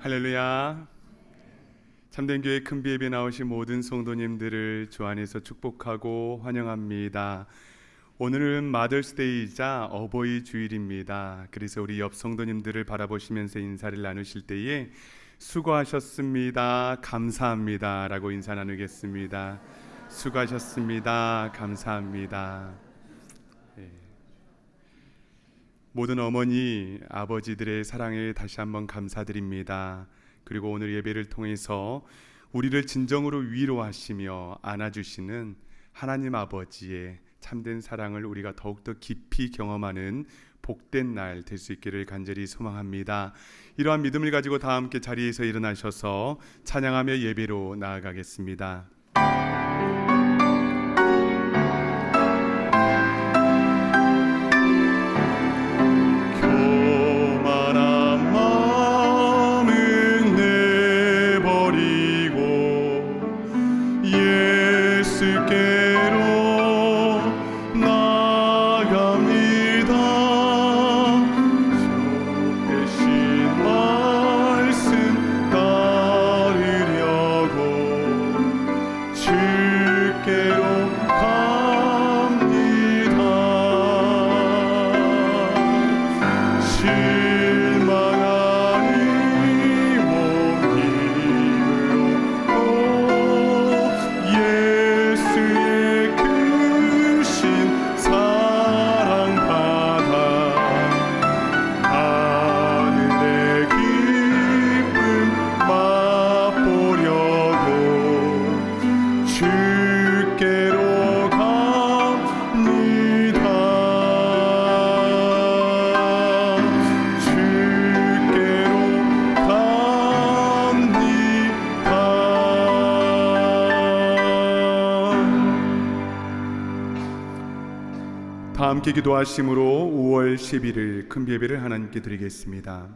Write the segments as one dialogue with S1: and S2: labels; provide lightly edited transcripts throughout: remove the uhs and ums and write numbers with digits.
S1: 할렐루야. 참된 교회 큰비 예배 나오신 모든 성도님들을 주 안에서 축복하고 환영합니다. 오늘은 마더스데이이자 어버이 주일입니다. 그래서 우리 옆 성도님들을 바라보시면서 인사를 나누실 때에 수고하셨습니다, 감사합니다 라고 인사 나누겠습니다. 수고하셨습니다, 감사합니다. 모든 어머니, 아버지들의 사랑에 다시 한번 감사드립니다. 그리고 오늘 예배를 통해서 우리를 진정으로 위로하시며 안아주시는 하나님 아버지의 참된 사랑을 우리가 더욱더 깊이 경험하는 복된 날 될 수 있기를 간절히 소망합니다. 이러한 믿음을 가지고 다 함께 자리에서 일어나셔서 찬양하며 예배로 나아가겠습니다. 다 함께 기도하심으로 5월 11일 큰 예배를 하나님께 드리겠습니다.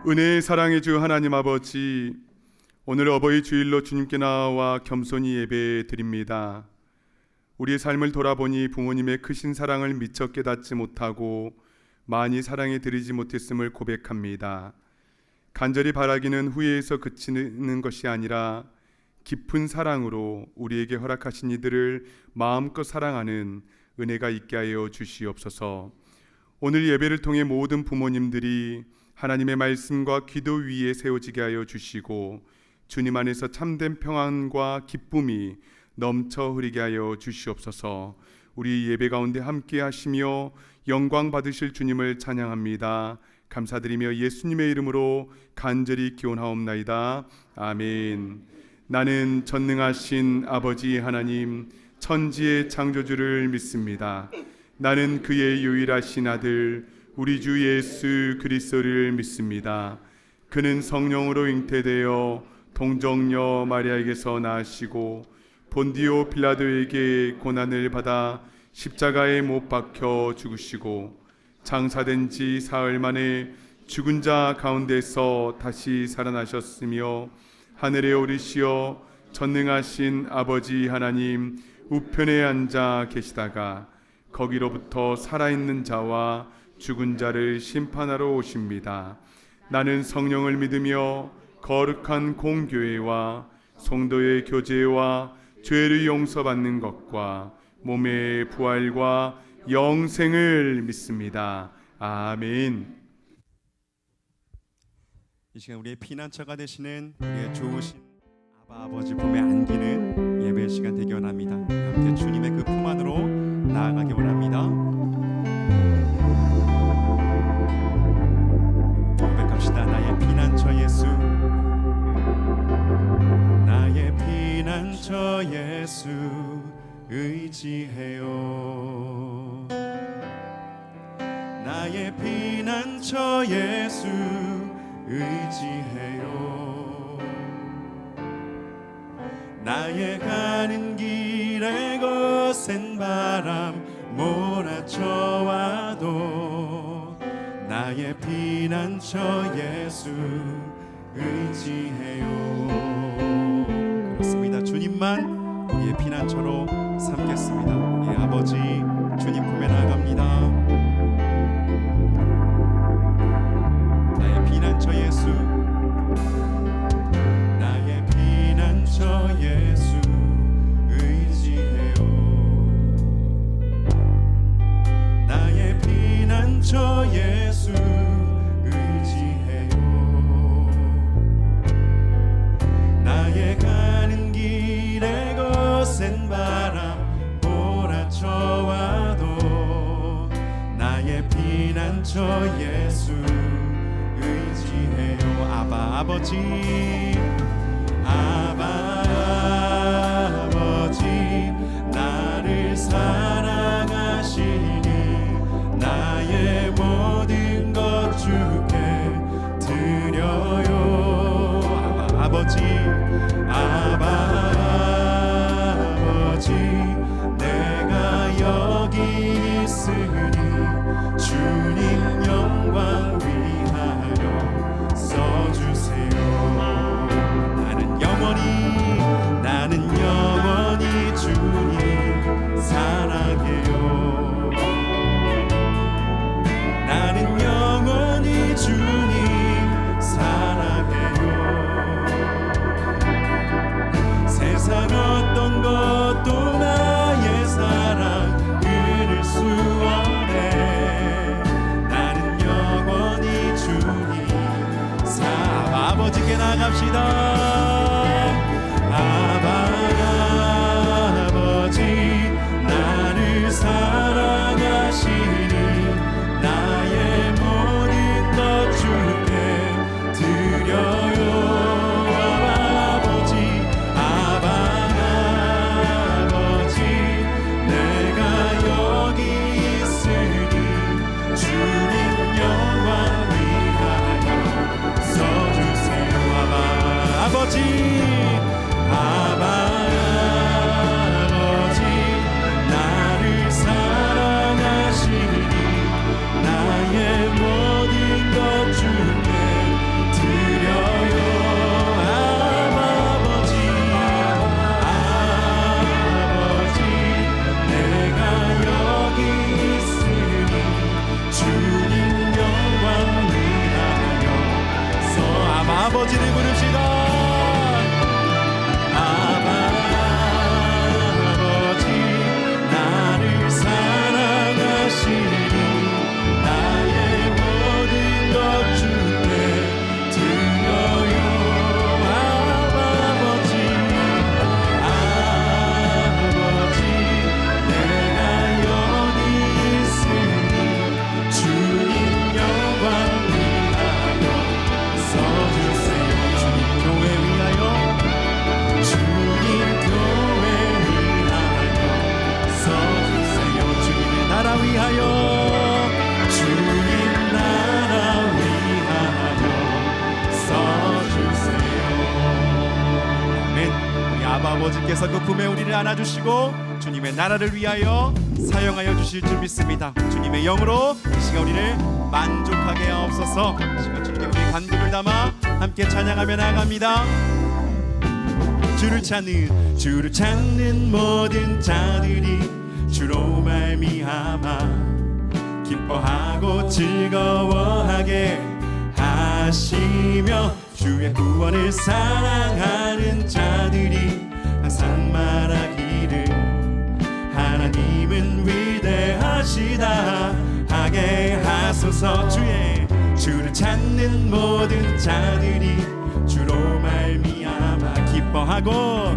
S1: 은혜의 사랑의 주 하나님 아버지, 오늘 어버이 주일로 주님께 나와 겸손히 예배 드립니다. 우리의 삶을 돌아보니 부모님의 크신 사랑을 미처 깨닫지 못하고 많이 사랑해 드리지 못했음을 고백합니다. 간절히 바라기는 후회에서 그치는 것이 아니라 깊은 사랑으로 우리에게 허락하신 이들을 마음껏 사랑하는 은혜가 있게 하여 주시옵소서. 오늘 예배를 통해 모든 부모님들이 하나님의 말씀과 기도 위에 세워지게 하여 주시고 주님 안에서 참된 평안과 기쁨이 넘쳐 흐르게 하여 주시옵소서. 우리 예배 가운데 함께 하시며 영광 받으실 주님을 찬양합니다. 감사드리며 예수님의 이름으로 간절히 기원하옵나이다. 아멘. 나는 전능하신 아버지 하나님 천지의 창조주를 믿습니다. 나는 그의 유일하신 아들 우리 주 예수 그리스도를 믿습니다. 그는 성령으로 잉태되어 동정녀 마리아에게서 나시고 본디오 빌라도에게 고난을 받아 십자가에 못 박혀 죽으시고 장사된 지 사흘 만에 죽은 자 가운데서 다시 살아나셨으며 하늘에 오르시어 전능하신 아버지 하나님 우편에 앉아 계시다가 거기로부터 살아있는 자와 죽은 자를 심판하러 오십니다. 나는 성령을 믿으며 거룩한 공교회와 성도의 교제와 죄를 용서받는 것과 몸의 부활과 영생을 믿습니다. 아멘.
S2: 이 시간 우리의 피난처가 되시는 우리의 좋으신 아버지 품에 안기는 예배 시간 되기 원합니다. 함께 주님의 그 품 안으로 나아가기 원합니다. 고백합시다. 나의 피난처 예수, 나의 피난처 예수 의지해요. 나의 피난처 예수 의지해요. 나의 가는 길에 거센 바람 몰아쳐와도 나의 피난처 예수 의지해요. 그렇습니다. 주님만 우리의 피난처로 삼겠습니다. 우리 아버지 주님 품에 나아갑니다. 나의 피난처 예수, 나의 피난처 예수 의지해요. 나의 피난처 예수 의지해요. 나의 가는 길에 거센 바람 몰아쳐와도 나의 피난처 예수 의지해요. 아바 아버지, 아바 아버지, 나를 사랑하시니 나의 모든 것 주께 드려요. 아바 아버지, 아바 아버지, 내가 여기 있으니 주님 영광 위하여 써주세요. 나는 영원히 주님 사랑해요. 나는 영원히 주님 사랑해요. 세상 어떤 것도 나의 사랑 끊을 수 없네. 나는 영원히 주님 아버지께 나갑시다. 아바 아버지, 나를 사랑하시니 나의 모든 것 주께 드려요. 아바 아버지, 내가 여기 있으니 주님 영광 위하여 써주세요. 아버지, 아바 아버지, 나를 사랑하시니 나의 모든 것 주께 드려요. 아버지, 아버지, 내가 여기 있으니 주님 영광 위하여 아버지를 부릅시다. 아버지, 나를 사랑하시니 나의 모든 것 주께 드려요. 아버지, 아버지, 내가 여기 있으니 주님 영광 위하여 써주세요. 주님 교회 위하여, 주님 교회 위하여 써주세요. 주님의 나라 위하여, 주님 나라 위하여 써주세요. 아멘. 우리 아버지께서 그 품에 우리를 안아주시고 주님의 나라를 위하여 사용하여 주실 줄 믿습니다. 주님의 영으로 이 시간 우리를 만족하게 하옵소서. 시간 주님께 우리 간구를 담아 함께 찬양하며 나아갑니다. 주를 찾는 모든 자들이 주로 말미암아 기뻐하고 즐거워하게 하시며 주의 구원을 사랑하는 자들이 항상 말하기를 하나님은 위대하시다 하게 하소서. 주를 찾는 모든 자들이 주로 말미암아 기뻐하고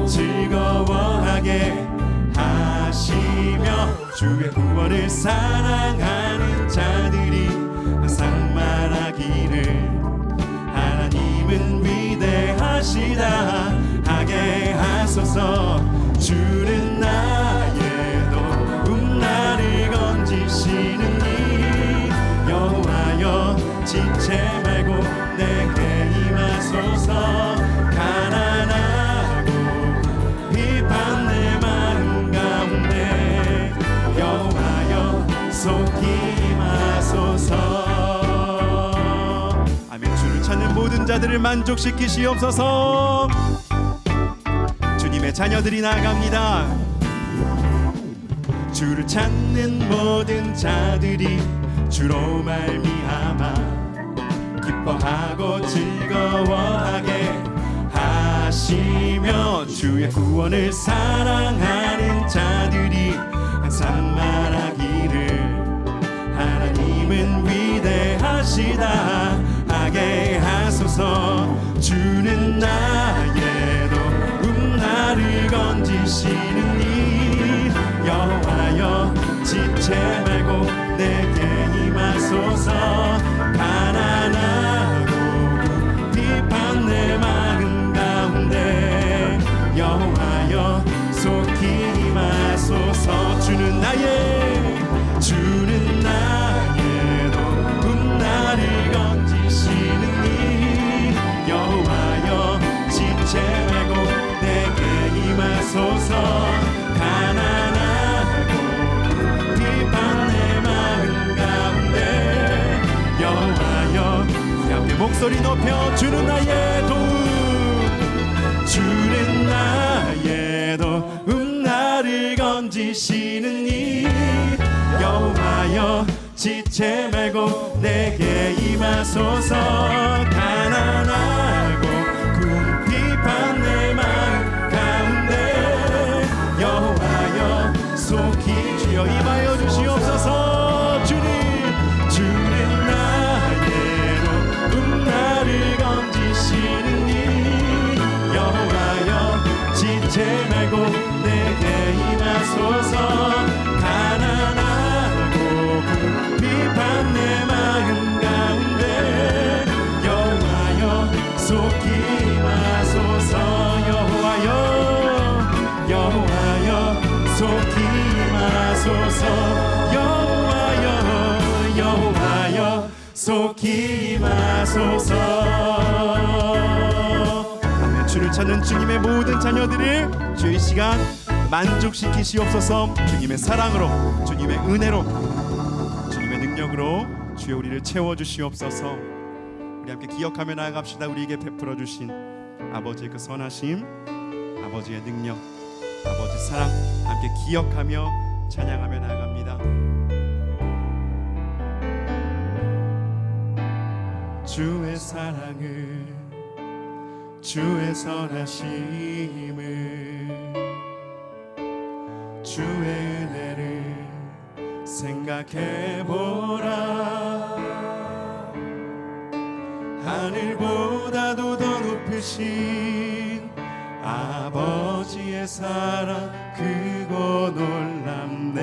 S2: 즐거워하게 하시며 주의 구원을 사랑하는 자들이 항상 말하기를 하나님은 위대하시다 하게 하소서. 주는 나의 도움 나를 건지시는 이 지체 말고 내게 임하소서. 가난하고 비판 내 마음 가운데 여호와여 속히 임하소서. 아멘. 주를 찾는 모든 자들을 만족시키시옵소서. 주님의 자녀들이 나아갑니다. 주를 찾는 모든 자들이 주로 말미암아 기뻐하고 즐거워하게 하시며 주의 구원을 사랑하는 자들이 항상 말하기를 하나님은 위대하시다 하게 하소서. 주는 나에도 나를 건지시는 이 여호와여 지체 말고 내게 임하소서. 가난하고 비판 내 마음 가운데 여호와여 속히 임하소서. 주는 나에도 나를 건지시는 이 여호와여 지체 말고 내게 임하소서. 가난하고 비판 내 마음 가운데 여호와여 우리 함께 목소리 높여 주는 나의 도움, 주는 나의 도움 나를 건지시는 이 여호와여 지체 말고 내게 임하소서. 가난하고 비판 내 마음 가운데 여호와여 속히 주여 임하여 주시옵소서. 주는 나의로 나를 건지시는 이 여호와여 지체 말고 내게 임하소서. 가난하고 비판 내 마음 가운데 여호와여 속히 임하소서. 여호와여 속히 임하소서. 여호와여 속히 임하소서. 아멘. 주를 찾는 주님의 모든 자녀들을 주의 시간 만족시키시옵소서. 주님의 사랑으로, 주님의 은혜로, 주님의 능력으로 주여 우리를 채워주시옵소서. 우리 함께 기억하며 나아갑시다. 우리에게 베풀어 주신 아버지의 그 선하심, 아버지의 능력, 아버지 사랑 함께 기억하며 찬양하며 나아갑니다. 주의 사랑을, 주의 선하심을, 주의 은혜를 생각해보라. 하늘보다도 더 높으신 아버지의 사랑 크고 놀랍네.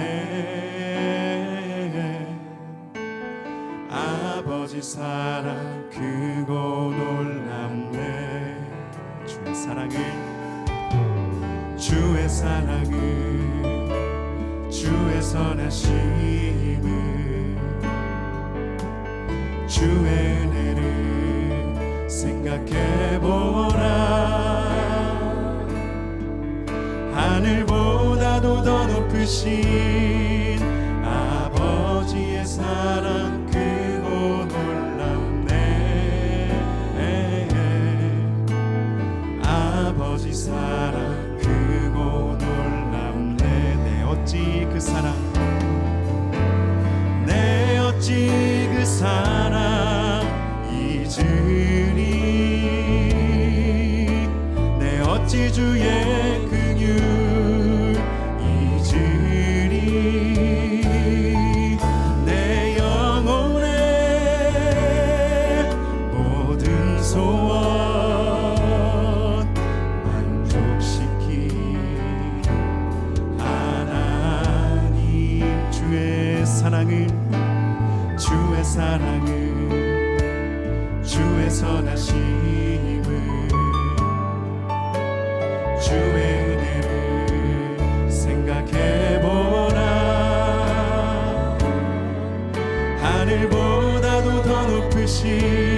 S2: 아버지 사랑 크고 놀랍네. 주의 사랑을, 주의 사랑을, 주의 선하심을, 주의 은혜를 생각해보라. 하늘보다도 더 높으신 아버지의 사랑 크고 놀랍네. 아버지 사랑 크고 놀랍네. 내 어찌 그 사랑, 내 어찌 그 사랑 잊으리. 내 어찌 주의 긍휼 잊으리. 내 영혼의 모든 소원 만족시키 하나님. 주의 사랑을, 주의 사랑을, 주의 선하심을, 주의 은혜를 생각해보라. 하늘보다도 더 높으신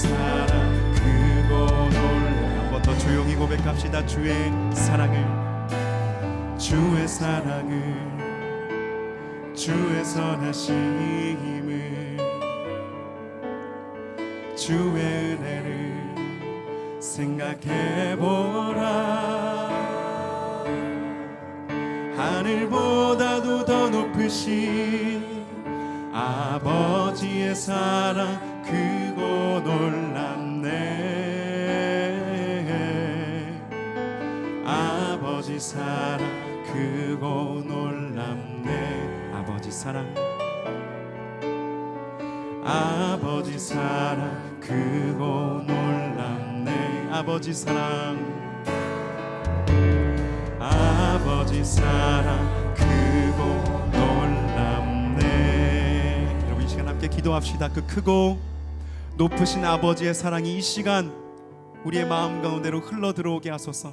S2: 사랑 크고 놀라. 한 번 더 조용히 고백합시다. 주의 사랑을, 주의 사랑을, 주의 선하심을, 주의 은혜를 생각해보라. 하늘보다도 더 높으신 아버지의 사랑 크고 놀랍네. 아버지 사랑 크고 놀랍네. 아버지 사랑, 아버지 사랑 크고 놀랍네. 아버지 사랑, 아버지 사랑 크고 놀랍네. 여러분 이 시간 함께 기도합시다. 그 크고 높으신 아버지의 사랑이 이 시간 우리의 마음 가운데로 흘러 들어오게 하소서.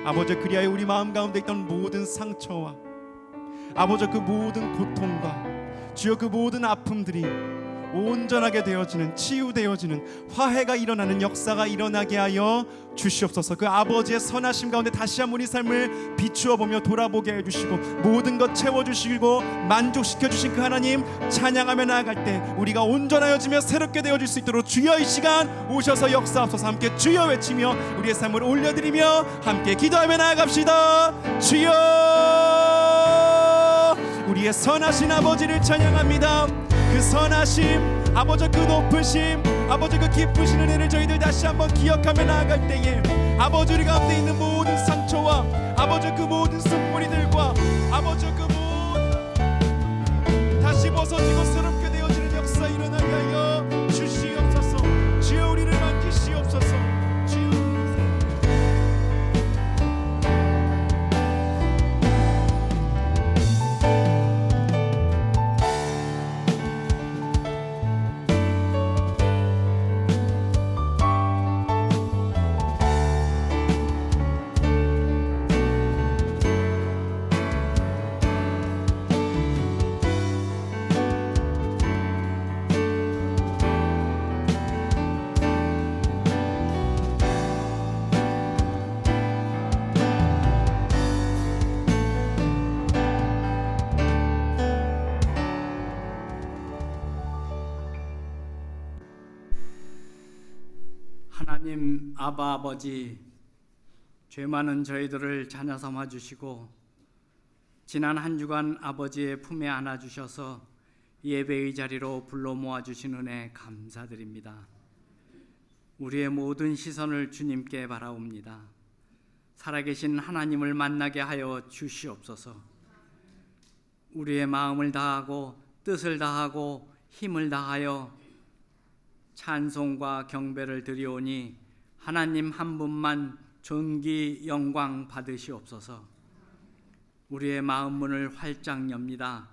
S2: 아버지, 그리하여 우리 마음 가운데 있던 모든 상처와 아버지 그 모든 고통과 주여 그 모든 아픔들이 온전하게 되어지는, 치유되어지는 화해가 일어나는 역사가 일어나게 하여 주시옵소서. 그 아버지의 선하심 가운데 다시 한번 우리 삶을 비추어 보며 돌아보게 해주시고 모든 것 채워주시고 만족시켜 주신 그 하나님 찬양하며 나아갈 때 우리가 온전하여지며 새롭게 되어질 수 있도록 주여 이 시간 오셔서 역사하소서. 함께 주여 외치며 우리의 삶을 올려드리며 함께 기도하며 나아갑시다. 주여, 우리의 선하신 아버지를 찬양합니다. 그 선하심, 아버지 그 높으심, 아버지 그 깊으신 은혜를 저희들 다시 한번 기억하며 나아갈 때에 아버지 우리 가운데 있는 모든 상처와 아버지 그 모든 쓴뿌리들과 아버지 그 모든 다시 벗어지고 새롭게 되어지는 역사 일어나게 하여 주시옵소서. 주여 우리를 만지시옵소서. 주여
S3: 하나님 아바 아버지, 죄 많은 저희들을 자녀 삼아 주시고 지난 한 주간 아버지의 품에 안아 주셔서 예배의 자리로 불러 모아 주신 은혜 감사드립니다. 우리의 모든 시선을 주님께 바라옵니다. 살아계신 하나님을 만나게 하여 주시옵소서. 우리의 마음을 다하고 뜻을 다하고 힘을 다하여 찬송과 경배를 드리오니 하나님 한 분만 존귀 영광 받으시옵소서. 우리의 마음 문을 활짝 엽니다.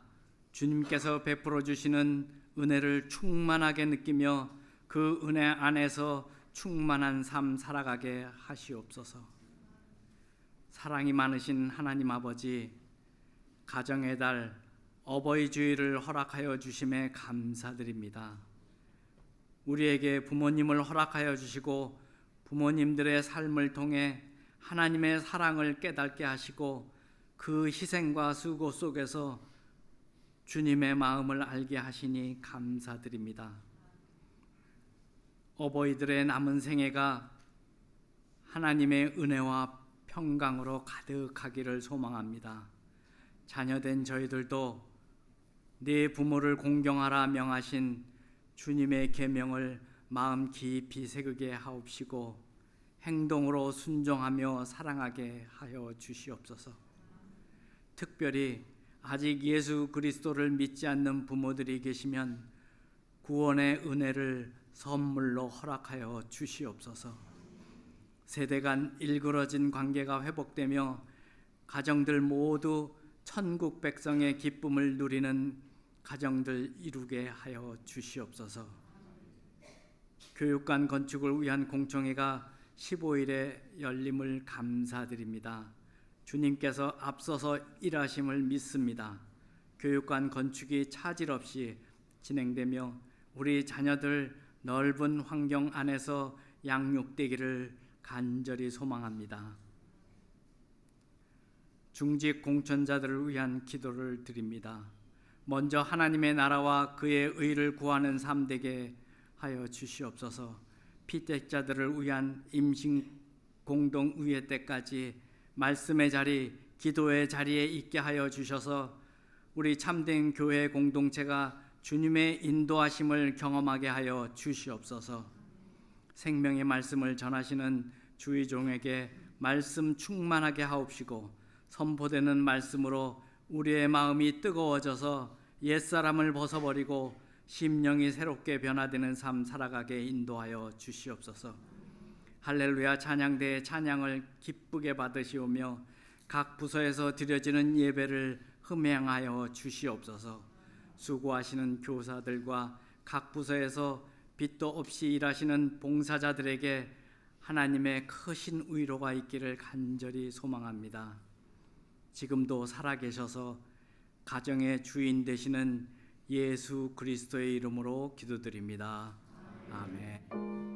S3: 주님께서 베풀어 주시는 은혜를 충만하게 느끼며 그 은혜 안에서 충만한 삶 살아가게 하시옵소서. 사랑이 많으신 하나님 아버지, 가정의 달 어버이 주일을 허락하여 주심에 감사드립니다. 우리에게 부모님을 허락하여 주시고 부모님들의 삶을 통해 하나님의 사랑을 깨닫게 하시고 그 희생과 수고 속에서 주님의 마음을 알게 하시니 감사드립니다. 어버이들의 남은 생애가 하나님의 은혜와 평강으로 가득하기를 소망합니다. 자녀된 저희들도 네 부모를 공경하라 명하신 주님의 계명을 마음 깊이 새기게 하옵시고 행동으로 순종하며 사랑하게 하여 주시옵소서. 특별히 아직 예수 그리스도를 믿지 않는 부모들이 계시면 구원의 은혜를 선물로 허락하여 주시옵소서. 세대 간 일그러진 관계가 회복되며 가정들 모두 천국 백성의 기쁨을 누리는 가정들 이루게 하여 주시옵소서. 교육관 건축을 위한 공청회가 15일에 열림을 감사드립니다. 주님께서 앞서서 일하심을 믿습니다. 교육관 건축이 차질 없이 진행되며 우리 자녀들 넓은 환경 안에서 양육되기를 간절히 소망합니다. 중직 공천자들을 위한 기도를 드립니다. 먼저 하나님의 나라와 그의 의를 구하는 삶 되게 하여 주시옵소서. 피택자들을 위한 임신 공동의회 때까지 말씀의 자리, 기도의 자리에 있게 하여 주셔서 우리 참된 교회 공동체가 주님의 인도하심을 경험하게 하여 주시옵소서. 생명의 말씀을 전하시는 주의 종에게 말씀 충만하게 하옵시고 선포되는 말씀으로 우리의 마음이 뜨거워져서 옛사람을 벗어버리고 심령이 새롭게 변화되는 삶 살아가게 인도하여 주시옵소서. 할렐루야 찬양대의 찬양을 기쁘게 받으시오며 각 부서에서 드려지는 예배를 흠양하여 주시옵소서. 수고하시는 교사들과 각 부서에서 빛도 없이 일하시는 봉사자들에게 하나님의 크신 위로가 있기를 간절히 소망합니다. 지금도 살아계셔서 가정의 주인 되시는 예수 그리스도의 이름으로 기도드립니다. 아멘.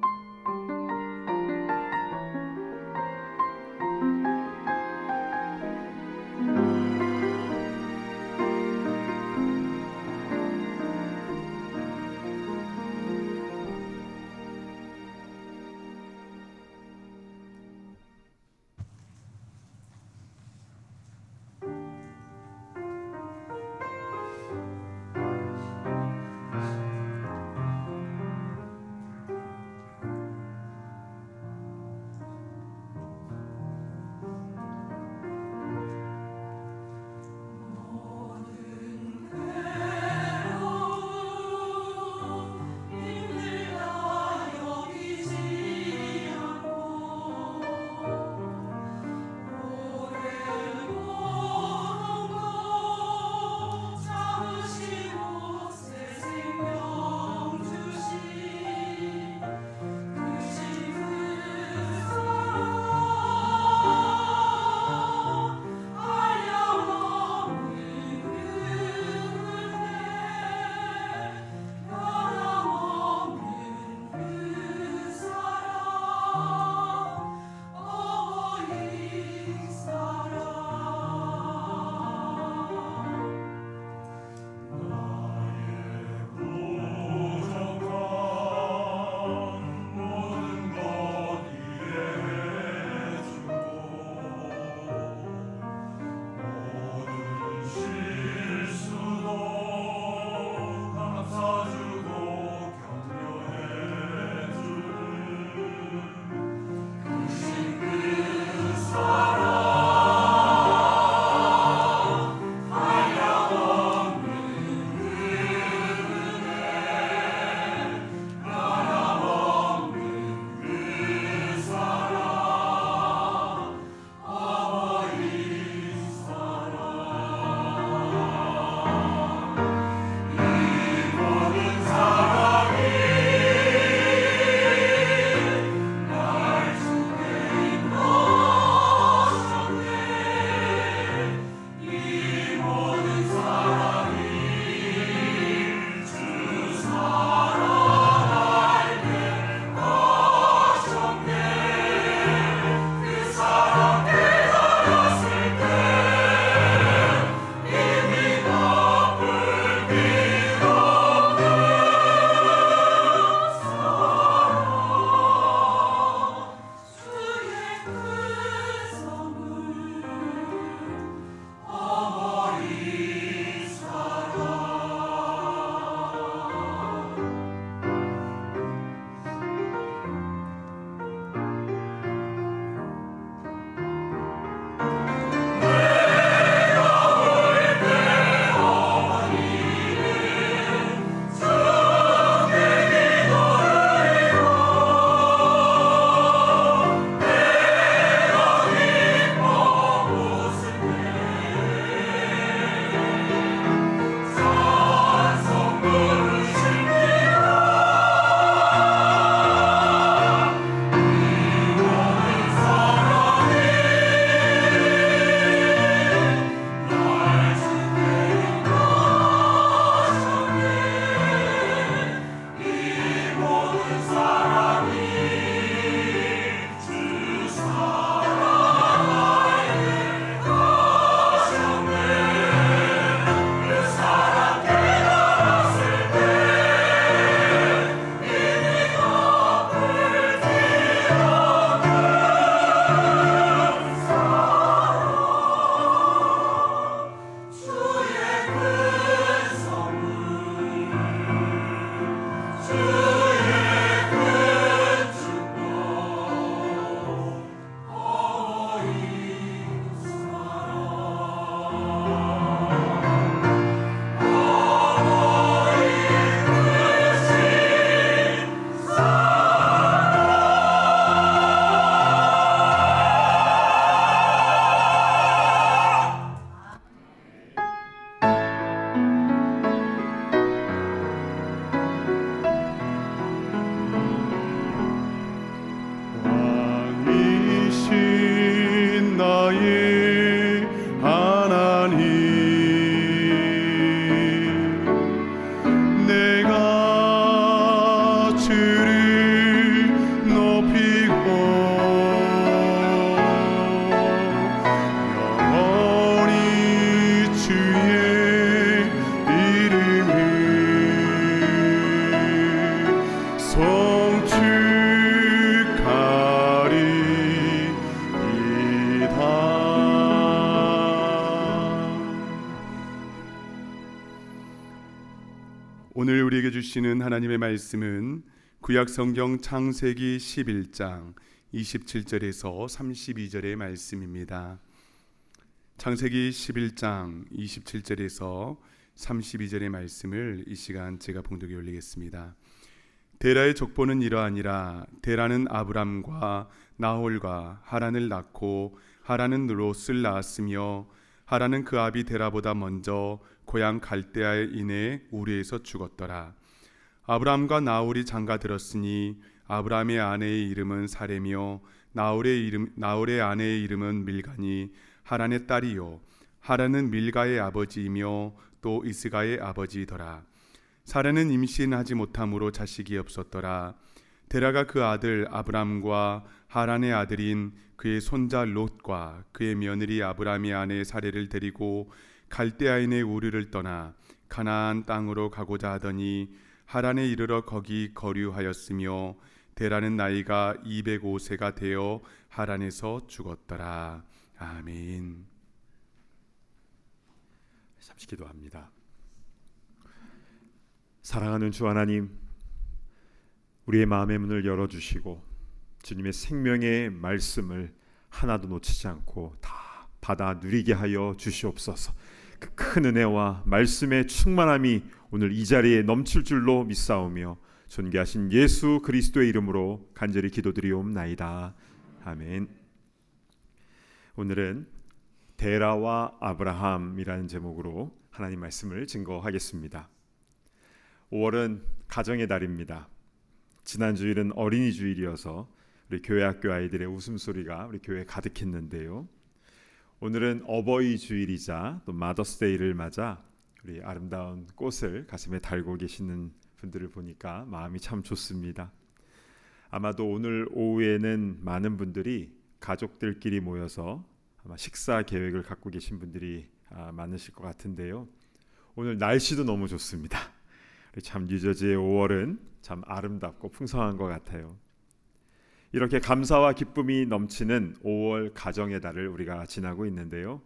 S1: 오늘 우리에게 주시는 하나님의 말씀은 구약 성경 창세기 11장 27절에서 32절의 말씀입니다. 창세기 11장 27절에서 32절의 말씀을 이 시간 제가 봉독에 올리겠습니다. 데라의 족보는 이러하니라. 데라는 아브람과 나홀과 하란을 낳고 하란은 롯을 낳았으며 하란은 그 아비 데라보다 먼저 고향 갈대아에 인해 우르에서 죽었더라. 아브람과 나홀이 장가들었으니 아브람의 아내의 이름은 사레며 나홀의 아내의 이름은 밀가니 하란의 딸이요 하란은 밀가의 아버지이며 또 이스가의 아버지이더라. 사레는 임신하지 못함으로 자식이 없었더라. 데라가 그 아들 아브람과 하란의 아들인 그의 손자 롯과 그의 며느리 아브람의 아내 사레를 데리고 갈대아인의 우르를 떠나 가나안 땅으로 가고자 하더니 하란에 이르러 거기 거류하였으며 데라는 나이가 205세가 되어 하란에서 죽었더라. 아멘.
S2: 잠시 기도합니다. 사랑하는 주 하나님, 우리의 마음의 문을 열어주시고 주님의 생명의 말씀을 하나도 놓치지 않고 다 받아 누리게 하여 주시옵소서. 그 큰 은혜와 말씀의 충만함이 오늘 이 자리에 넘칠 줄로 믿사오며 존귀하신 예수 그리스도의 이름으로 간절히 기도드리옵나이다. 아멘. 오늘은 데라와 아브라함이라는 제목으로 하나님 말씀을 증거하겠습니다. 5월은 가정의 달입니다. 지난 주일은 어린이 주일이어서 우리 교회 학교 아이들의 웃음소리가 우리 교회에 가득했는데요. 오늘은 어버이 주일이자 또 마더스데이를 맞아 우리 아름다운 꽃을 가슴에 달고 계시는 분들을 보니까 마음이 참 좋습니다. 아마도 오늘 오후에는 많은 분들이 가족들끼리 모여서 아마 식사 계획을 갖고 계신 분들이 많으실 것 같은데요. 오늘 날씨도 너무 좋습니다. 참 뉴저지의 5월은 참 아름답고 풍성한 것 같아요. 이렇게 감사와 기쁨이 넘치는 5월 가정의 달을 우리가 지나고 있는데요.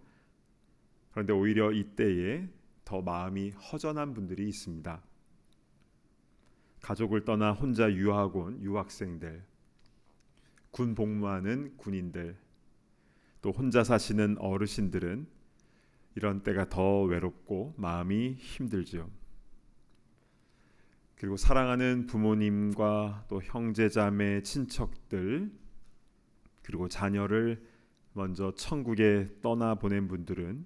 S2: 그런데 오히려 이때에 더 마음이 허전한 분들이 있습니다. 가족을 떠나 혼자 유학하고 온 유학생들, 군 복무하는 군인들, 또 혼자 사시는 어르신들은 이런 때가 더 외롭고 마음이 힘들죠. 그리고 사랑하는 부모님과 또 형제자매 친척들, 그리고 자녀를 먼저 천국에 떠나보낸 분들은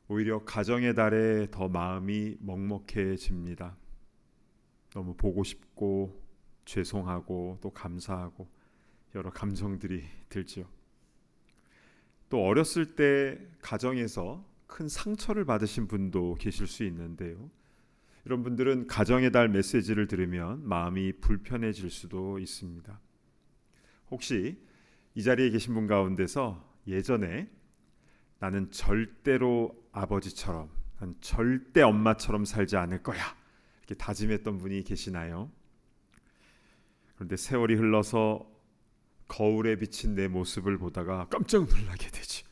S2: 오히려 가정의 달에 더 마음이 먹먹해집니다. 너무 보고 싶고 죄송하고 또 감사하고 여러 감정들이 들죠. 또 어렸을 때 가정에서 큰 상처를 받으신 분도 계실 수 있는데요. 이런 분들은 가정의 달 메시지를 들으면 마음이 불편해질 수도 있습니다. 혹시 이 자리에 계신 분 가운데서 예전에 나는 절대로 아버지처럼, 난 절대 엄마처럼 살지 않을 거야 이렇게 다짐했던 분이 계시나요? 그런데 세월이 흘러서 거울에 비친 내 모습을 보다가 깜짝 놀라게 되지.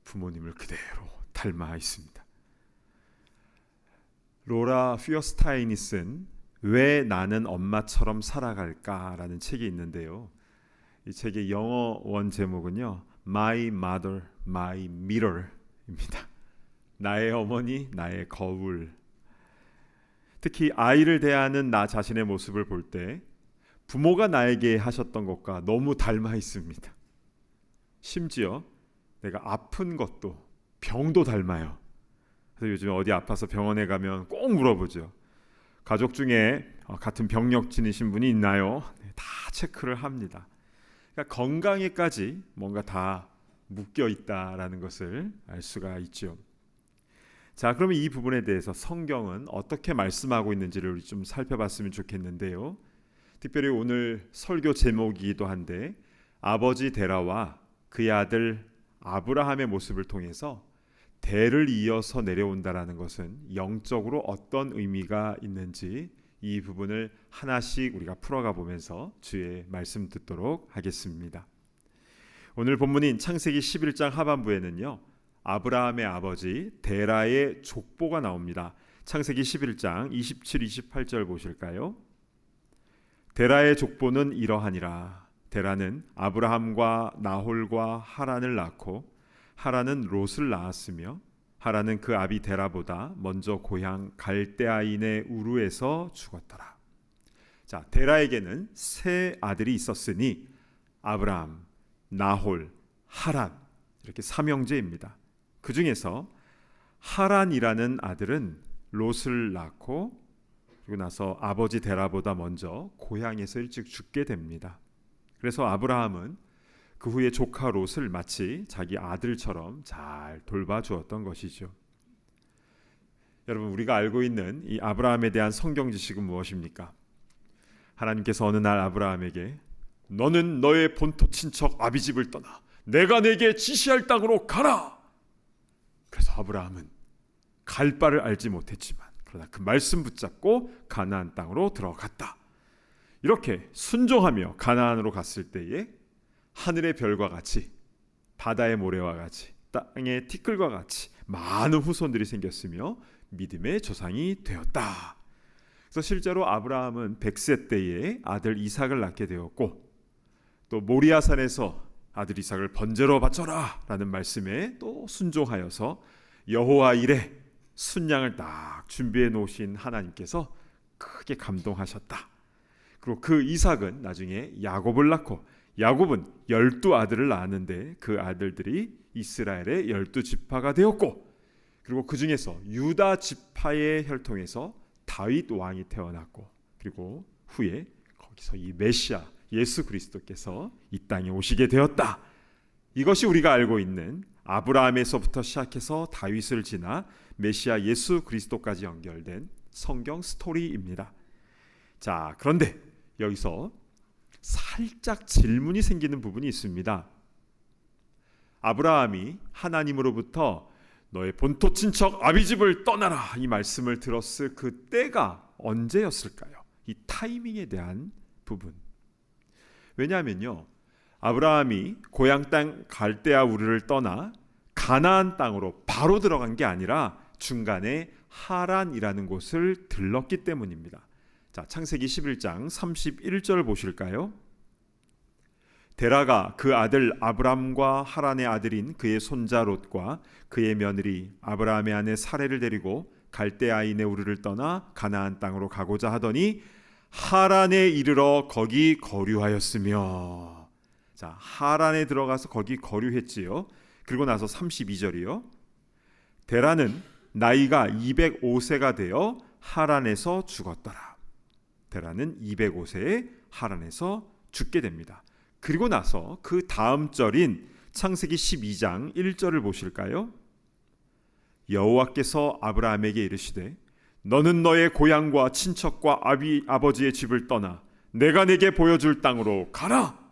S2: 부모님을 그대로 닮아 있습니다. 로라 피어스타인이 쓴 왜 나는 엄마처럼 살아갈까라는 책이 있는데요. 이 책의 영어 원 제목은요, My Mother, My Mirror입니다. 나의 어머니, 나의 거울. 특히 아이를 대하는 나 자신의 모습을 볼 때 부모가 나에게 하셨던 것과 너무 닮아 있습니다. 심지어 내가 아픈 것도 병도 닮아요. 그래서 요즘 어디 아파서 병원에 가면 꼭 물어보죠. 가족 중에 같은 병력 지니신 분이 있나요? 다 체크를 합니다. 그러니까 건강에까지 뭔가 다 묶여 있다라는 것을 알 수가 있죠. 자, 그러면 이 부분에 대해서 성경은 어떻게 말씀하고 있는지를 우리 좀 살펴봤으면 좋겠는데요. 특별히 오늘 설교 제목이기도 한데 아버지 데라와 그의 아들 아브라함의 모습을 통해서 대를 이어서 내려온다라는 것은 영적으로 어떤 의미가 있는지 이 부분을 하나씩 우리가 풀어가 보면서 주의 말씀 듣도록 하겠습니다. 오늘 본문인 창세기 11장 하반부에는요, 아브라함의 아버지 데라의 족보가 나옵니다.
S4: 창세기 11장 27, 28절 보실까요? 데라의 족보는 이러하니라. 데라는 아브라함과 나홀과 하란을 낳고 하란은 롯을 낳았으며 하란은 그 아비 데라보다 먼저 고향 갈대아인의 우르에서 죽었더라. 자, 데라에게는 세 아들이 있었으니 아브라함, 나홀, 하란, 이렇게 삼형제입니다. 그 중에서 하란이라는 아들은 롯을 낳고 그리고 나서 아버지 데라보다 먼저 고향에서 일찍 죽게 됩니다. 그래서 아브라함은 그 후에 조카 롯을 마치 자기 아들처럼 잘 돌봐주었던 것이죠. 여러분, 우리가 알고 있는 이 아브라함에 대한 성경 지식은 무엇입니까? 하나님께서 어느 날 아브라함에게 너는 너의 본토 친척 아비집을 떠나 내가 내게 지시할 땅으로 가라. 그래서 아브라함은 갈 바를 알지 못했지만 그러나 그 말씀 붙잡고 가나안 땅으로 들어갔다. 이렇게 순종하며 가나안으로 갔을 때에 하늘의 별과 같이 바다의 모래와 같이 땅의 티끌과 같이 많은 후손들이 생겼으며 믿음의 조상이 되었다. 그래서 실제로 아브라함은 100세 때에 아들 이삭을 낳게 되었고 또 모리아산에서 아들 이삭을 번제로 바쳐라 라는 말씀에 또 순종하여서 여호와 이레 순양을 딱 준비해 놓으신 하나님께서 크게 감동하셨다. 그리고 그 이삭은 나중에 야곱을 낳고 야곱은 12아들을 낳았는데 그 아들들이 이스라엘의 12지파가 되었고 그리고 그 중에서 유다 지파의 혈통에서 다윗 왕이 태어났고 그리고 후에 거기서 이 메시아 예수 그리스도께서 이 땅에 오시게 되었다. 이것이 우리가 알고 있는 아브라함에서부터 시작해서 다윗을 지나 메시아 예수 그리스도까지 연결된 성경 스토리입니다. 자, 그런데 여기서 살짝 질문이 생기는 부분이 있습니다. 아브라함이 하나님으로부터 너의 본토 친척 아비집을 떠나라 이 말씀을 들었을 그 때가 언제였을까요? 이 타이밍에 대한 부분. 왜냐하면요, 아브라함이 고향 땅 갈대아 우르를 떠나 가나안 땅으로 바로 들어간 게 아니라 중간에 하란이라는 곳을 들렀기 때문입니다. 자, 창세기 11장 31절 보실까요? 데라가 그 아들 아브람과 하란의 아들인 그의 손자 롯과 그의 며느리 아브라함의 아내 사레를 데리고 갈대아인의 우르를 떠나 가나안 땅으로 가고자 하더니 하란에 이르러 거기 거류하였으며. 자, 하란에 들어가서 거기 거류했지요. 그리고 나서 32절이요. 데라는 나이가 205세가 되어 하란에서 죽었더라. 데라는 205세에 하란에서 죽게 됩니다. 그리고 나서 그 다음 절인 창세기 12장 1절을 보실까요? 여호와께서 아브라함에게 이르시되 너는 너의 고향과 친척과 아버지의 집을 떠나 내가 내게 보여줄 땅으로 가라.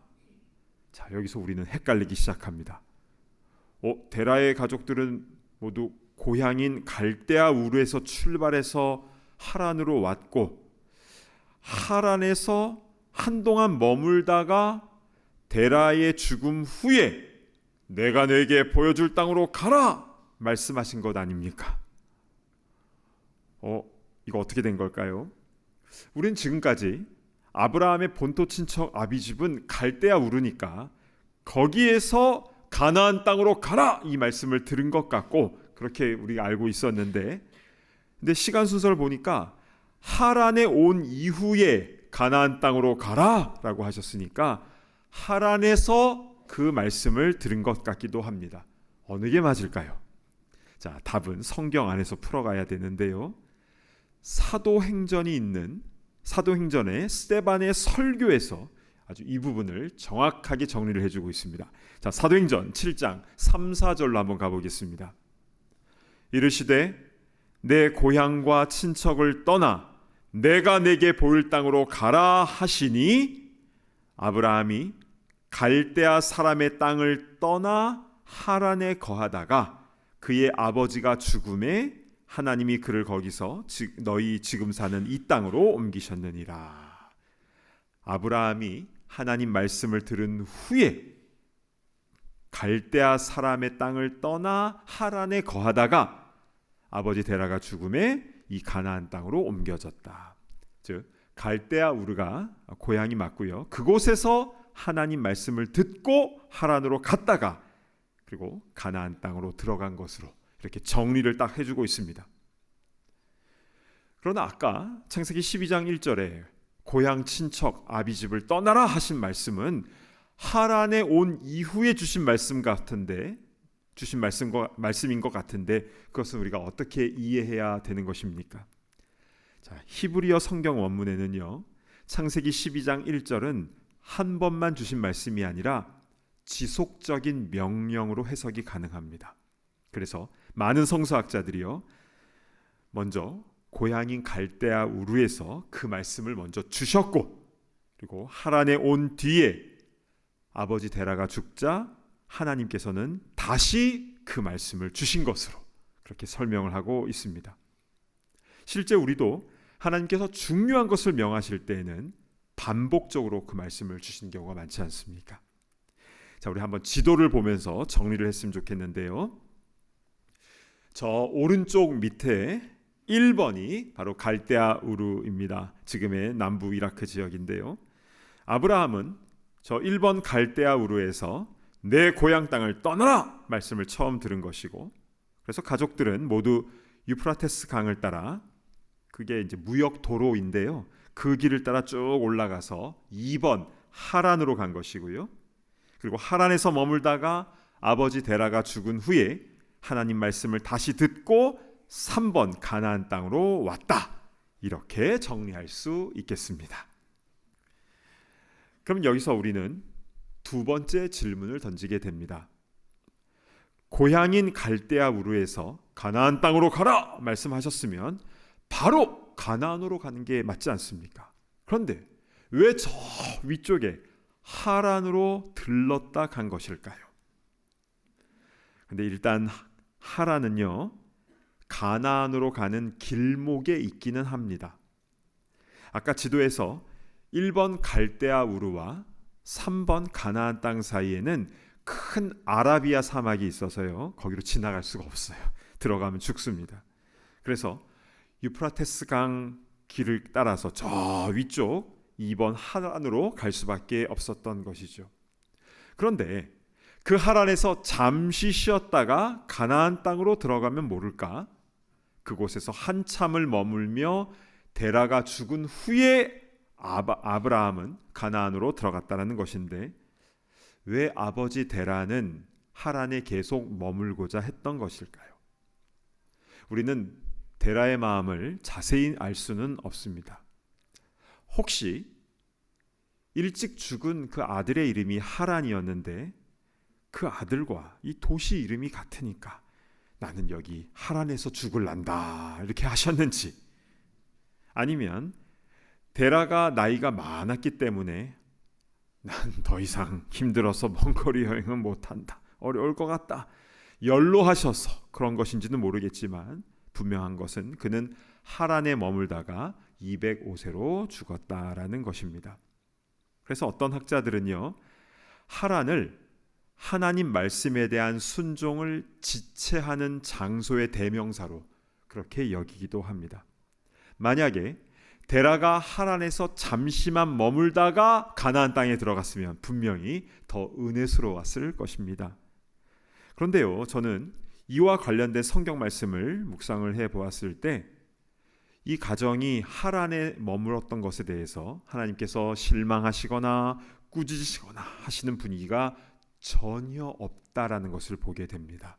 S4: 자, 여기서 우리는 헷갈리기 시작합니다. 데라의 가족들은 모두 고향인 갈대아 우르에서 출발해서 하란으로 왔고 하란에서 한동안 머물다가 데라의 죽음 후에 내가 내게 보여줄 땅으로 가라 말씀하신 것 아닙니까? 이거 어떻게 된 걸까요? 우린 지금까지 아브라함의 본토 친척 아비집은 갈대아 우르니까 거기에서 가나안 땅으로 가라 이 말씀을 들은 것 같고 그렇게 우리가 알고 있었는데, 근데 시간 순서를 보니까 하란에 온 이후에 가나안 땅으로 가라라고 하셨으니까 하란에서 그 말씀을 들은 것 같기도 합니다. 어느 게 맞을까요? 자, 답은 성경 안에서 풀어가야 되는데요. 사도행전이 있는 사도행전의 스데반의 설교에서 아주 이 부분을 정확하게 정리를 해주고 있습니다. 자, 사도행전 7장 3, 4절로 한번 가보겠습니다. 이르시되 내 고향과 친척을 떠나 내가 내게 보일 땅으로 가라 하시니 아브라함이 갈대아 사람의 땅을 떠나 하란에 거하다가 그의 아버지가 죽음에 하나님이 그를 거기서 너희 지금 사는 이 땅으로 옮기셨느니라. 아브라함이 하나님 말씀을 들은 후에 갈대아 사람의 땅을 떠나 하란에 거하다가 아버지 데라가 죽음에 이 가나안 땅으로 옮겨졌다. 즉 갈대아 우르가 고향이 맞고요. 그곳에서 하나님 말씀을 듣고 하란으로 갔다가 그리고 가나안 땅으로 들어간 것으로 이렇게 정리를 딱 해주고 있습니다. 그러나 아까 창세기 12장 1절에 고향 친척 아비집을 떠나라 하신 말씀은 하란에 온 이후에 주신 말씀 같은데 주신 말씀인 것 같은데 그것은 우리가 어떻게 이해해야 되는 것입니까? 자, 히브리어 성경 원문에는요. 창세기 12장 1절은 한 번만 주신 말씀이 아니라 지속적인 명령으로 해석이 가능합니다. 그래서 많은 성서학자들이요. 먼저 고향인 갈대아 우르에서 그 말씀을 먼저 주셨고 그리고 하란에 온 뒤에 아버지 데라가 죽자 하나님께서는 다시 그 말씀을 주신 것으로 그렇게 설명을 하고 있습니다. 실제 우리도 하나님께서 중요한 것을 명하실 때에는 반복적으로 그 말씀을 주신 경우가 많지 않습니까? 자, 우리 한번 지도를 보면서 정리를 했으면 좋겠는데요. 저 오른쪽 밑에 1번이 바로 갈대아 우르입니다. 지금의 남부 이라크 지역인데요. 아브라함은 저 1번 갈대아 우르에서 내 고향 땅을 떠나라 말씀을 처음 들은 것이고 그래서 가족들은 모두 유프라테스 강을 따라 그게 이제 무역 도로인데요. 그 길을 따라 쭉 올라가서 2번 하란으로 간 것이고요. 그리고 하란에서 머물다가 아버지 데라가 죽은 후에 하나님 말씀을 다시 듣고 3번 가나안 땅으로 왔다. 이렇게 정리할 수 있겠습니다. 그럼 여기서 우리는 두 번째 질문을 던지게 됩니다. 고향인 갈대아 우르에서 가나안 땅으로 가라 말씀하셨으면 바로 가나안으로 가는 게 맞지 않습니까? 그런데 왜 저 위쪽에 하란으로 들렀다 간 것일까요? 근데 일단 하란은요 가나안으로 가는 길목에 있기는 합니다. 아까 지도에서 1번 갈대아 우르와 3번 가나안 땅 사이에는 큰 아라비아 사막이 있어서요 거기로 지나갈 수가 없어요. 들어가면 죽습니다. 그래서 유프라테스 강 길을 따라서 저 위쪽 2번 하란으로 갈 수밖에 없었던 것이죠. 그런데 그 하란에서 잠시 쉬었다가 가나안 땅으로 들어가면 모를까? 그곳에서 한참을 머물며 데라가 죽은 후에 아브라함은 가나안으로 들어갔다는 것인데 왜 아버지 데라는 하란에 계속 머물고자 했던 것일까요? 우리는 데라의 마음을 자세히 알 수는 없습니다. 혹시 일찍 죽은 그 아들의 이름이 하란이었는데 그 아들과 이 도시 이름이 같으니까 나는 여기 하란에서 죽을란다 이렇게 하셨는지 아니면 데라가 나이가 많았기 때문에 난 더 이상 힘들어서 먼 거리 여행은 못한다 어려울 것 같다 연로하셔서 그런 것인지는 모르겠지만 분명한 것은 그는 하란에 머물다가 205세로 죽었다라는 것입니다. 그래서 어떤 학자들은요 하란을 하나님 말씀에 대한 순종을 지체하는 장소의 대명사로 그렇게 여기기도 합니다. 만약에 데라가 하란에서 잠시만 머물다가 가나안 땅에 들어갔으면 분명히 더 은혜스러웠을 것입니다. 그런데요 저는 이와 관련된 성경 말씀을 묵상을 해보았을 때 이 가정이 하란에 머물었던 것에 대해서 하나님께서 실망하시거나 꾸짖으시거나 하시는 분위기가 전혀 없다라는 것을 보게 됩니다.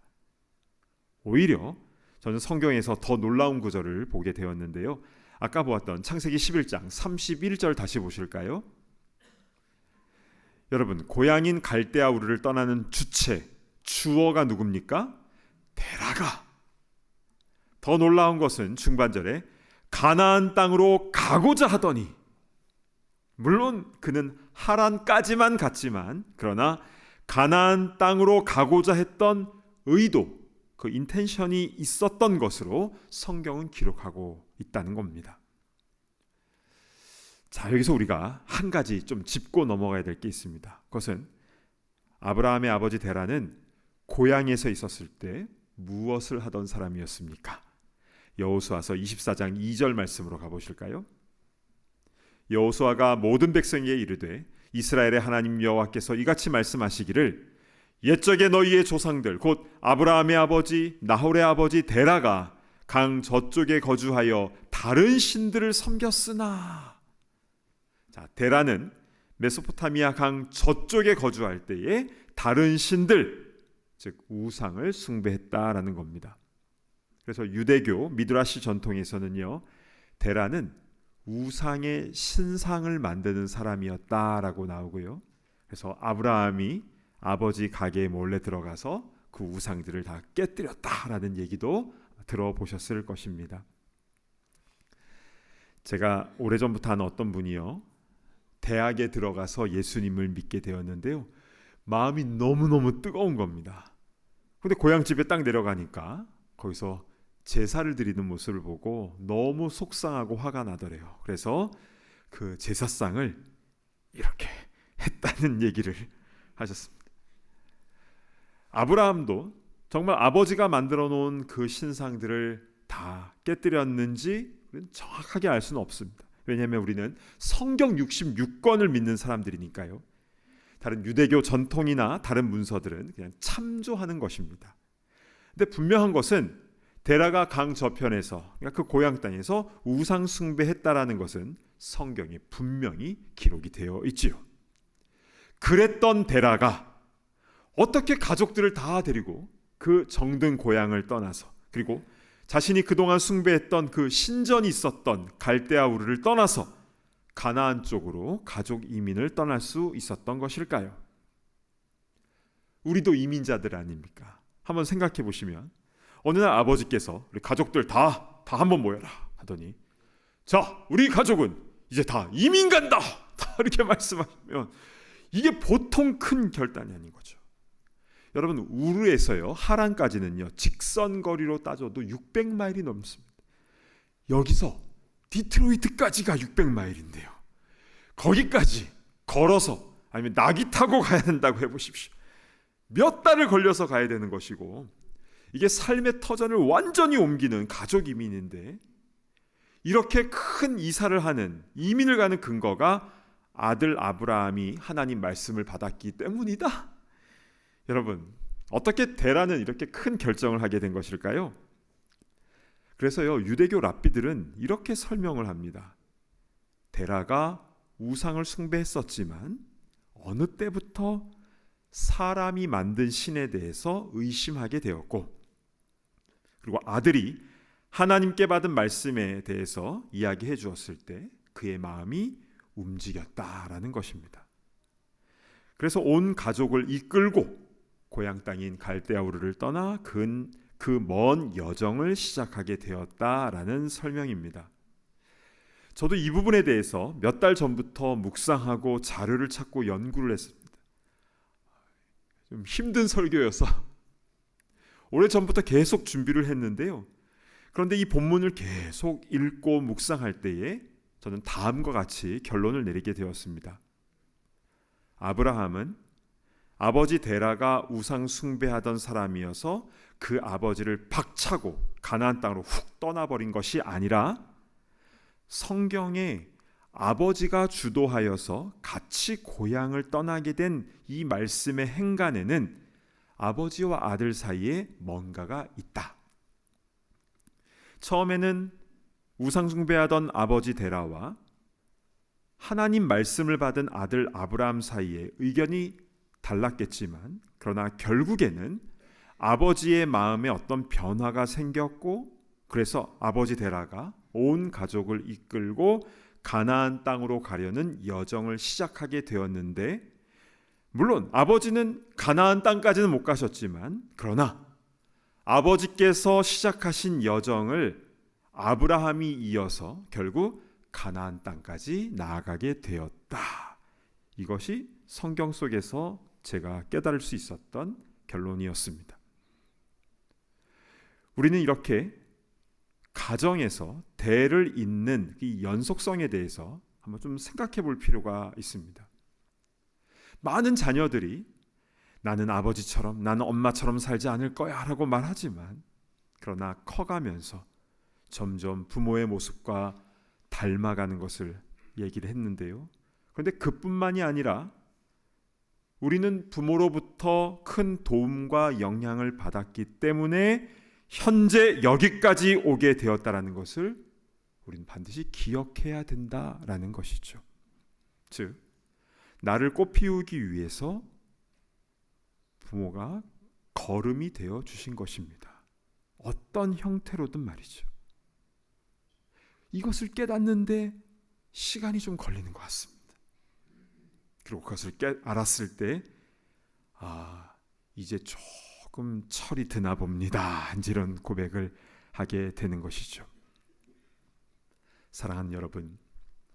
S4: 오히려 저는 성경에서 더 놀라운 구절을 보게 되었는데요. 아까 보았던 창세기 11장 31절 다시 보실까요? 여러분 고향인 갈대아 우르를 떠나는 주체 주어가 누굽니까? 데라가. 더 놀라운 것은 중반절에 가나안 땅으로 가고자 하더니 물론 그는 하란까지만 갔지만 그러나 가나안 땅으로 가고자 했던 의도 그 인텐션이 있었던 것으로 성경은 기록하고 있다는 겁니다. 자 여기서 우리가 한 가지 좀 짚고 넘어가야 될 게 있습니다. 그것은 아브라함의 아버지 데라는 고향에서 있었을 때 무엇을 하던 사람이었습니까? 여호수아서 24장 2절 말씀으로 가보실까요? 여호수아가 모든 백성에게 이르되 이스라엘의 하나님 여호와께서 이같이 말씀하시기를 옛적에 너희의 조상들 곧 아브라함의 아버지 나홀의 아버지 데라가 강 저쪽에 거주하여 다른 신들을 섬겼으나. 자, 데라는 메소포타미아 강 저쪽에 거주할 때에 다른 신들, 즉 우상을 숭배했다라는 겁니다. 그래서 유대교 미드라시 전통에서는요, 데라는 우상의 신상을 만드는 사람이었다라고 나오고요. 그래서 아브라함이 아버지 가게에 몰래 들어가서 그 우상들을 다 깨뜨렸다라는 얘기도 들어보셨을 것입니다. 제가 오래전부터 아는 어떤 분이요, 대학에 들어가서 예수님을 믿게 되었는데요, 마음이 너무너무 뜨거운 겁니다. 근데 고향집에 딱 내려가니까 거기서 제사를 드리는 모습을 보고 너무 속상하고 화가 나더래요. 그래서 그 제사상을 이렇게 했다는 얘기를 하셨습니다. 아브라함도 정말 아버지가 만들어 놓은 그 신상들을 다 깨뜨렸는지 정확하게 알 수는 없습니다. 왜냐하면 우리는 성경 66권을 믿는 사람들이니까요. 다른 유대교 전통이나 다른 문서들은 그냥 참조하는 것입니다. 근데 분명한 것은 데라가 강 저편에서, 그러니까 그 고향 땅에서 우상 숭배했다라는 것은 성경에 분명히 기록이 되어 있지요. 그랬던 데라가 어떻게 가족들을 다 데리고 그 정든 고향을 떠나서, 그리고 자신이 그동안 숭배했던 그 신전이 있었던 갈대아 우르를 떠나서 가나안 쪽으로 가족 이민을 떠날 수 있었던 것일까요? 우리도 이민자들 아닙니까? 한번 생각해 보시면 어느 날 아버지께서 우리 가족들 다 한번 모여라 하더니, 자, 우리 가족은 이제 다 이민 간다, 다 이렇게 말씀하시면 이게 보통 큰 결단이 아닌 거죠. 여러분, 우르에서요 하란까지는요 직선 거리로 따져도 600마일이 넘습니다. 여기서 디트로이트까지가 600마일인데요. 거기까지 걸어서 아니면 나귀 타고 가야 된다고 해보십시오. 몇 달을 걸려서 가야 되는 것이고, 이게 삶의 터전을 완전히 옮기는 가족 이민인데, 이렇게 큰 이사를 하는, 이민을 가는 근거가 아들 아브라함이 하나님 말씀을 받았기 때문이다. 여러분, 어떻게 데라는 이렇게 큰 결정을 하게 된 것일까요? 그래서요 유대교 랍비들은 이렇게 설명을 합니다. 데라가 우상을 숭배했었지만 어느 때부터 사람이 만든 신에 대해서 의심하게 되었고, 그리고 아들이 하나님께 받은 말씀에 대해서 이야기해 주었을 때 그의 마음이 움직였다라는 것입니다. 그래서 온 가족을 이끌고 고향 땅인 갈대아우르를 떠나 그 먼 여정을 시작하게 되었다라는 설명입니다. 저도 이 부분에 대해서 몇 달 전부터 묵상하고 자료를 찾고 연구를 했습니다. 좀 힘든 설교여서 오래전부터 계속 준비를 했는데요. 그런데 이 본문을 계속 읽고 묵상할 때에 저는 다음과 같이 결론을 내리게 되었습니다. 아브라함은 아버지 데라가 우상 숭배하던 사람이어서 그 아버지를 박차고 가나안 땅으로 훅 떠나버린 것이 아니라, 성경에 아버지가 주도하여서 같이 고향을 떠나게 된 이 말씀의 행간에는 아버지와 아들 사이에 뭔가가 있다. 처음에는 우상 숭배하던 아버지 데라와 하나님 말씀을 받은 아들 아브라함 사이에 의견이 달랐겠지만, 그러나 결국에는 아버지의 마음에 어떤 변화가 생겼고, 그래서 아버지 데라가 온 가족을 이끌고 가나안 땅으로 가려는 여정을 시작하게 되었는데, 물론 아버지는 가나안 땅까지는 못 가셨지만, 그러나 아버지께서 시작하신 여정을 아브라함이 이어서 결국 가나안 땅까지 나아가게 되었다. 이것이 성경 속에서 제가 깨달을 수 있었던 결론이었습니다. 우리는 이렇게 가정에서 대를 잇는 이 연속성에 대해서 한번 좀 생각해 볼 필요가 있습니다. 많은 자녀들이 나는 아버지처럼, 나는 엄마처럼 살지 않을 거야 라고 말하지만, 그러나 커가면서 점점 부모의 모습과 닮아가는 것을 얘기를 했는데요. 그런데 그뿐만이 아니라 우리는 부모로부터 큰 도움과 영향을 받았기 때문에 현재 여기까지 오게 되었다라는 것을 우리는 반드시 기억해야 된다라는 것이죠. 즉, 나를 꽃피우기 위해서 부모가 거름이 되어 주신 것입니다. 어떤 형태로든 말이죠. 이것을 깨닫는데 시간이 좀 걸리는 것 같습니다. 그리고 그것을 알았을 때 이제 조금 철이 드나 봅니다. 이런 고백을 하게 되는 것이죠. 사랑하는 여러분,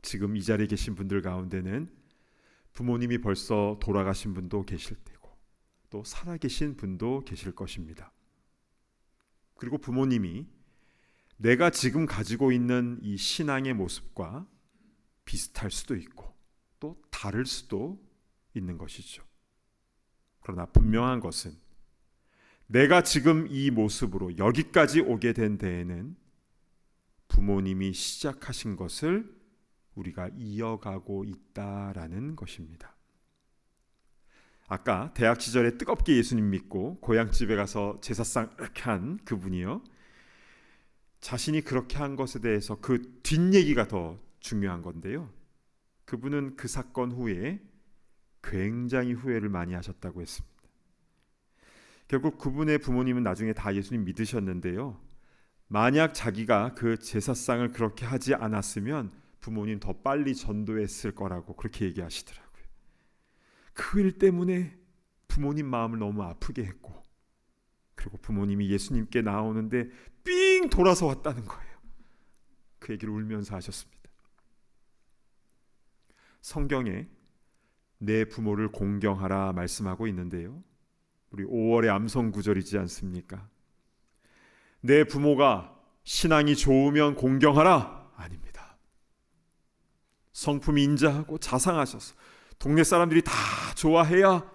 S4: 지금 이 자리에 계신 분들 가운데는 부모님이 벌써 돌아가신 분도 계실 테고 또 살아계신 분도 계실 것입니다. 그리고 부모님이 내가 지금 가지고 있는 이 신앙의 모습과 비슷할 수도 있고 또 다를 수도 있는 것이죠. 그러나 분명한 것은 내가 지금 이 모습으로 여기까지 오게 된 데에는 부모님이 시작하신 것을 우리가 이어가고 있다라는 것입니다. 아까 대학 시절에 뜨겁게 예수님 믿고 고향집에 가서 제사상 이렇게 한 그분이요, 자신이 그렇게 한 것에 대해서 그 뒷얘기가 더 중요한 건데요, 그분은 그 사건 후에 굉장히 후회를 많이 하셨다고 했습니다. 결국 그분의 부모님은 나중에 다 예수님 믿으셨는데요, 만약 자기가 그 제사상을 그렇게 하지 않았으면 부모님 더 빨리 전도했을 거라고 그렇게 얘기하시더라고요. 그 일 때문에 부모님 마음을 너무 아프게 했고, 그리고 부모님이 예수님께 나오는데 삥 돌아서 왔다는 거예요. 그 얘기를 울면서 하셨습니다. 성경에 내 부모를 공경하라 말씀하고 있는데요, 우리 5월의 암송 구절이지 않습니까? 내 부모가 신앙이 좋으면 공경하라? 아닙니다. 성품이 인자하고 자상하셔서 동네 사람들이 다 좋아해야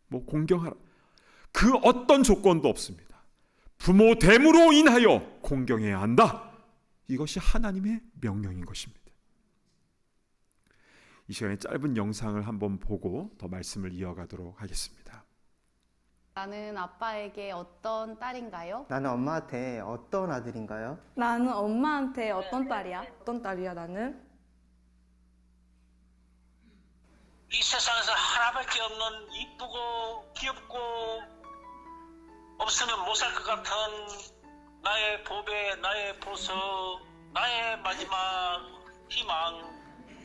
S4: 공경하라, 그 어떤 조건도 없습니다. 부모 됨으로 인하여 공경해야 한다. 이것이 하나님의 명령인 것입니다. 이 시간에 짧은 영상을 한번 보고 더 말씀을 이어가도록 하겠습니다.
S5: 나는 아빠에게 어떤 딸인가요?
S6: 나는 엄마한테 어떤 아들인가요?
S7: 나는 엄마한테 어떤 딸이야? 어떤 딸이야 나는?
S8: 이 세상에서 하나밖에 없는 이쁘고 귀엽고 없으면 못 살 것 같은 나의 보배, 나의 보석, 나의 마지막 희망,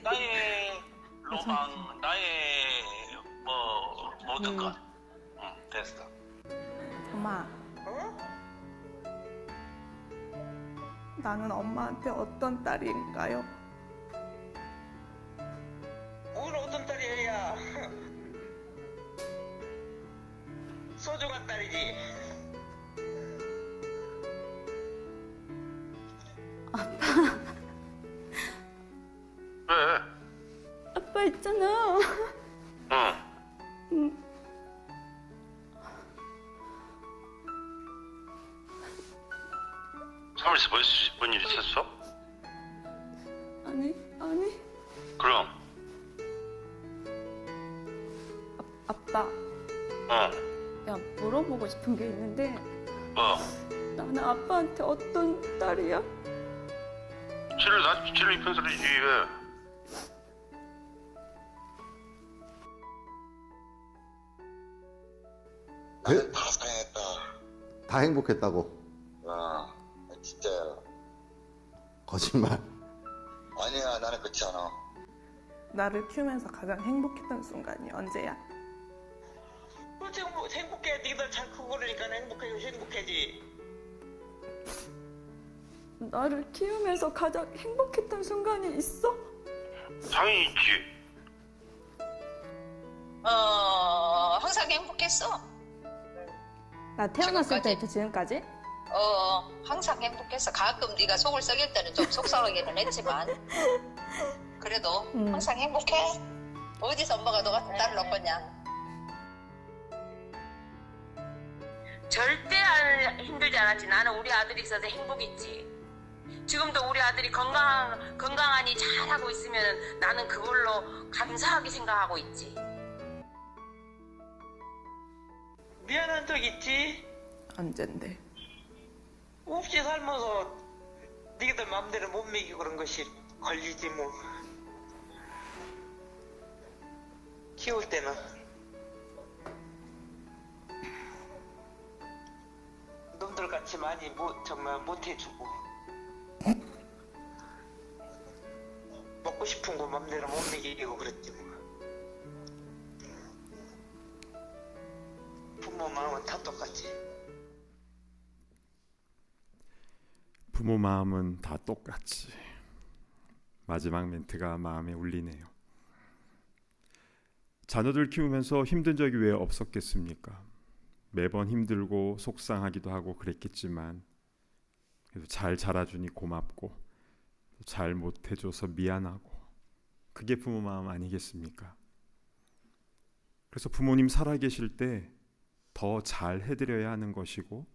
S8: 나의 로망, 나의 모든 것. 됐어.
S7: 엄마. 나는 엄마한테 어떤 딸인가요?
S8: 오늘 어떤 딸이야? 소중한 딸이지. 왜?
S7: 아빠 있잖아.
S8: 응. 사무실에서 뭔 일 있었어?
S7: 아니.
S8: 그럼.
S7: 아빠. 야, 물어보고 싶은 게 있는데 나는 아빠한테 어떤 딸이야?
S8: 쟤를 입힌 소리지 왜?
S9: 나는 다 사양했다.
S10: 다 행복했다고?
S9: 진짜야.
S10: 거짓말.
S9: 아니야, 나는 그렇지 않아.
S7: 나를 키우면서 가장 행복했던 순간이 언제야?
S8: 그렇지, 행복해. 네가 잘 크고 그러니까 행복해지.
S7: 나를 키우면서 가장 행복했던 순간이 있어?
S8: 당연히 있지.
S11: 항상 행복했어.
S7: 나 태어났을
S11: 지금까지?
S7: 때부터 지금까지?
S11: 항상 행복했어. 가끔 네가 속을 썩일 때는 좀 속상하기는 했지만 그래도 항상 행복해. 어디서 엄마가 너 같은 딸을 얻겠냐.
S12: 절대 힘들지 않았지. 나는 우리 아들이 있어서 행복했지.
S11: 지금도 우리 아들이 건강하니 잘하고 있으면 나는 그걸로 감사하게 생각하고 있지.
S8: 미안한 적 있지?
S7: 언젠데?
S8: 없이 살면서 니들 맘대로 못 먹이고 그런 것이 걸리지 뭐. 키울 때는 놈들 같이 많이 정말 못 해주고 먹고 싶은 거 맘대로 못 먹이고 그랬지 뭐. 부모 마음은 다 똑같지.
S4: 부모 마음은 다 똑같지. 마지막 멘트가 마음에 울리네요. 자녀들 키우면서 힘든 적이 왜 없었겠습니까? 매번 힘들고 속상하기도 하고 그랬겠지만 그래도 잘 자라주니 고맙고 잘 못해줘서 미안하고 그게 부모 마음 아니겠습니까? 그래서 부모님 살아계실 때 더 잘 해드려야 하는 것이고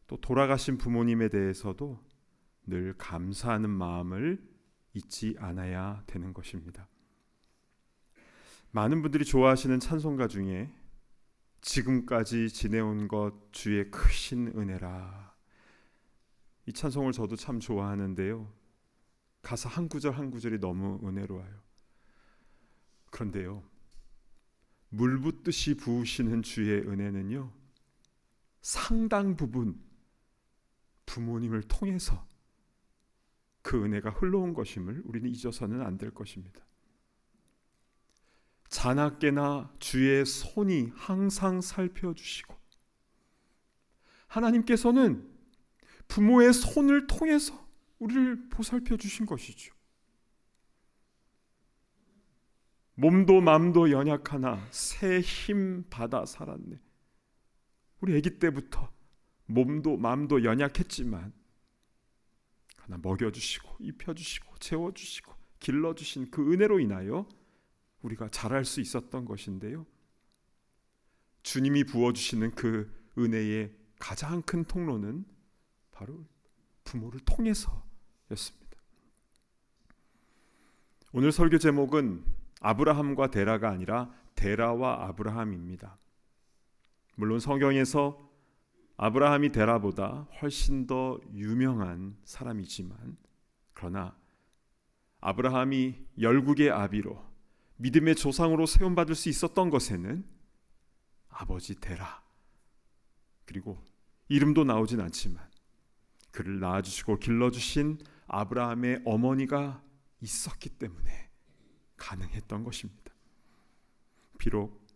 S4: 또 돌아가신 부모님에 대해서도 늘 감사하는 마음을 잊지 않아야 되는 것입니다. 많은 분들이 좋아하시는 찬송가 중에 지금까지 지내온 것 주의 크신 은혜라, 이 찬송을 저도 참 좋아하는데요. 가사 한 구절 한 구절이 너무 은혜로워요. 그런데요, 물 붓듯이 부으시는 주의 은혜는요, 상당 부분 부모님을 통해서 그 은혜가 흘러온 것임을 우리는 잊어서는 안 될 것입니다. 자나깨나 주의 손이 항상 살펴주시고, 하나님께서는 부모의 손을 통해서 우리를 보살펴 주신 것이죠. 몸도 맘도 연약하나 새 힘 받아 살았네. 우리 아기 때부터 몸도 마음도 연약했지만 하나 먹여주시고 입혀주시고 재워주시고 길러주신 그 은혜로 인하여 우리가 자랄 수 있었던 것인데요. 주님이 부어주시는 그 은혜의 가장 큰 통로는 바로 부모를 통해서였습니다. 오늘 설교 제목은 아브라함과 데라가 아니라 데라와 아브라함입니다. 물론 성경에서 아브라함이 데라보다 훨씬 더 유명한 사람이지만, 그러나 아브라함이 열국의 아비로 믿음의 조상으로 세움받을 수 있었던 것에는 아버지 데라, 그리고 이름도 나오진 않지만 그를 낳아주시고 길러주신 아브라함의 어머니가 있었기 때문에 가능했던 것입니다. 비록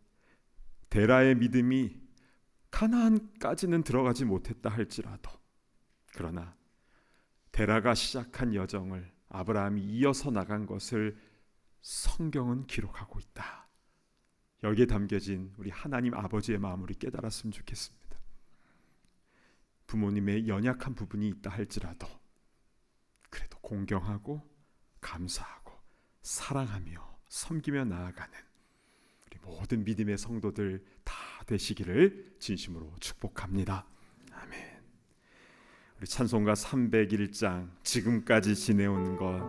S4: 데라의 믿음이 가나안까지는 들어가지 못했다 할지라도, 그러나 데라가 시작한 여정을 아브라함이 이어서 나간 것을 성경은 기록하고 있다. 여기에 담겨진 우리 하나님 아버지의 마음을 깨달았으면 좋겠습니다. 부모님의 연약한 부분이 있다 할지라도 그래도 공경하고 감사하고 사랑하며 섬기며 나아가는 우리 모든 믿음의 성도들 다 되시기를 진심으로 축복합니다. 아멘. 우리 찬송가 301장 지금까지 지내온 것,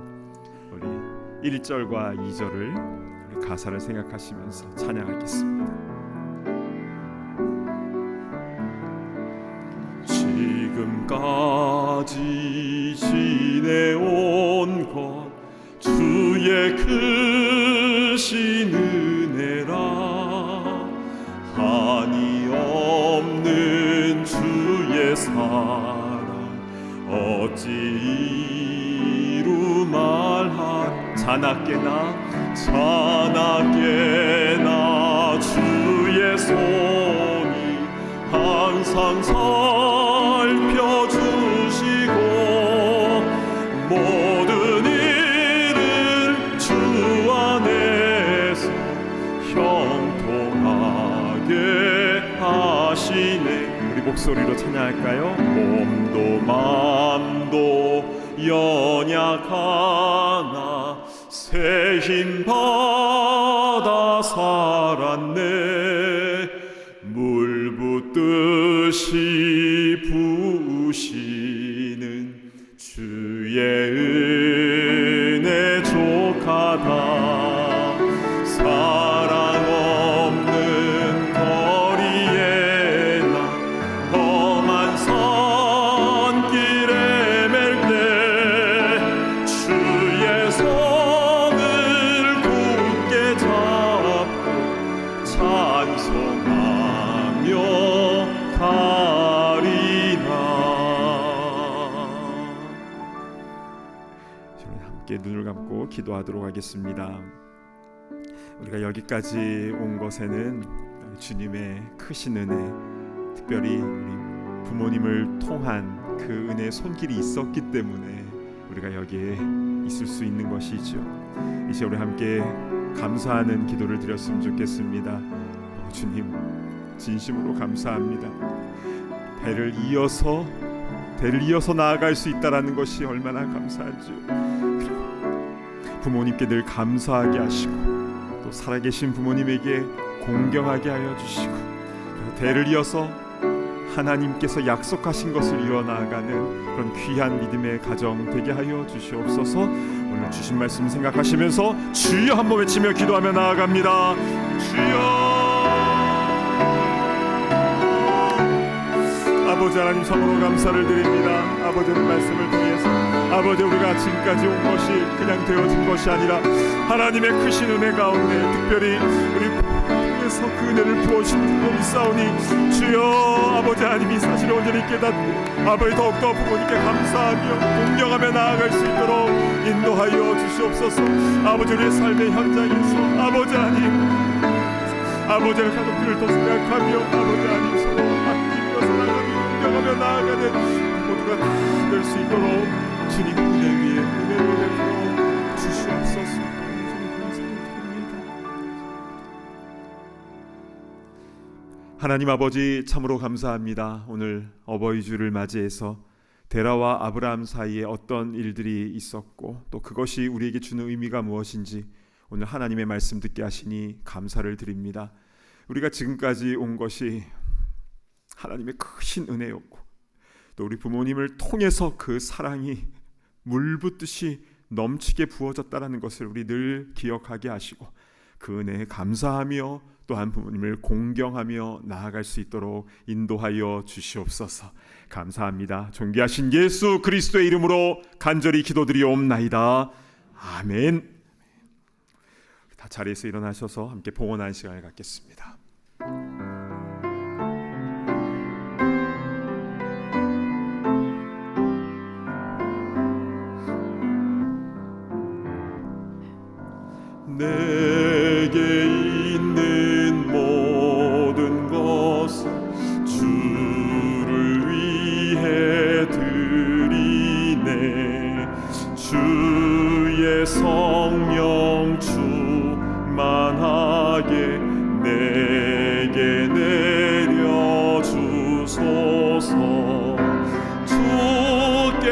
S4: 우리 1절과 2절을 우리 가사를 생각하시면서 찬양하겠습니다. 지금까지 지내온 것 주의 크신 은혜라, 한이 없는 주의 사랑 어찌 이루 말하리. 자나깨나 주의 손이 항상 살펴주시고, 모든 일을 주 안에서 형통하게 하시네. 우리 목소리로 찬양할까요? 몸도 맘도 연약하나 새 힘 받아 살았네. 물 붓듯이 부으시는 저는 함께 눈을 감고 기도하도록 하겠습니다. 우리가 여기까지 온 것에는 주님의 크신 은혜, 특별히 우리 부모님을 통한 그 은혜의 손길이 있었기 때문에 우리가 여기에 있을 수 있는 것이죠. 이제 우리 함께 감사하는 기도를 드렸으면 좋겠습니다. 주님, 진심으로 감사합니다. 대를 이어서 나아갈 수 있다라는 것이 얼마나 감사한지요. 부모님께 늘 감사하게 하시고 또 살아계신 부모님에게 공경하게 하여 주시고 대를 이어서 하나님께서 약속하신 것을 이어나가는 그런 귀한 믿음의 가정 되게 하여 주시옵소서. 오늘 주신 말씀 생각하시면서 주여 한번 외치며 기도하며 나아갑니다. 주여. 아버지 하나님, 참으로 감사를 드립니다. 아버지의 말씀을 통해서 아버지, 우리가 지금까지 온 것이 그냥 되어진 것이 아니라 하나님의 크신 은혜 가운데 특별히 우리 통해서 그 은혜를 부어주신 분이 있사오니 주여, 아버지 하나님이 사실을 온전히 깨닫고 아버지 더욱더 부모님께 감사하며 공경하며 나아갈 수 있도록 인도하여 주시옵소서. 아버지, 우리의 삶의 현장에서 아버지 하나님, 아버지의 가족들을 더 생각하며 아버지 하나님 서로 아끼며 사랑하며 공경하며 나아가는 모두가 다 될 수 있도록 주님 은혜 위에 은혜를 베풀어 주시옵소서. 주님 감사드립니다. 하나님 아버지, 참으로 감사합니다. 오늘 어버이 주를 맞이해서 데라와 아브라함 사이에 어떤 일들이 있었고 또 그것이 우리에게 주는 의미가 무엇인지 오늘 하나님의 말씀 듣게 하시니 감사를 드립니다. 우리가 지금까지 온 것이 하나님의 크신 은혜였고 또 우리 부모님을 통해서 그 사랑이 물붓듯이 넘치게 부어졌다는 것을 우리 늘 기억하게 하시고 그 은혜에 감사하며 또한 부모님을 공경하며 나아갈 수 있도록 인도하여 주시옵소서. 감사합니다. 존귀하신 예수 그리스도의 이름으로 간절히 기도드리옵나이다. 아멘. 다 자리에서 일어나셔서 함께 봉헌하는 시간을 갖겠습니다. 내게 있는 모든 것을 주를 위해 드리네. 주의 성령 충만하게 내게 내려주소서. 주께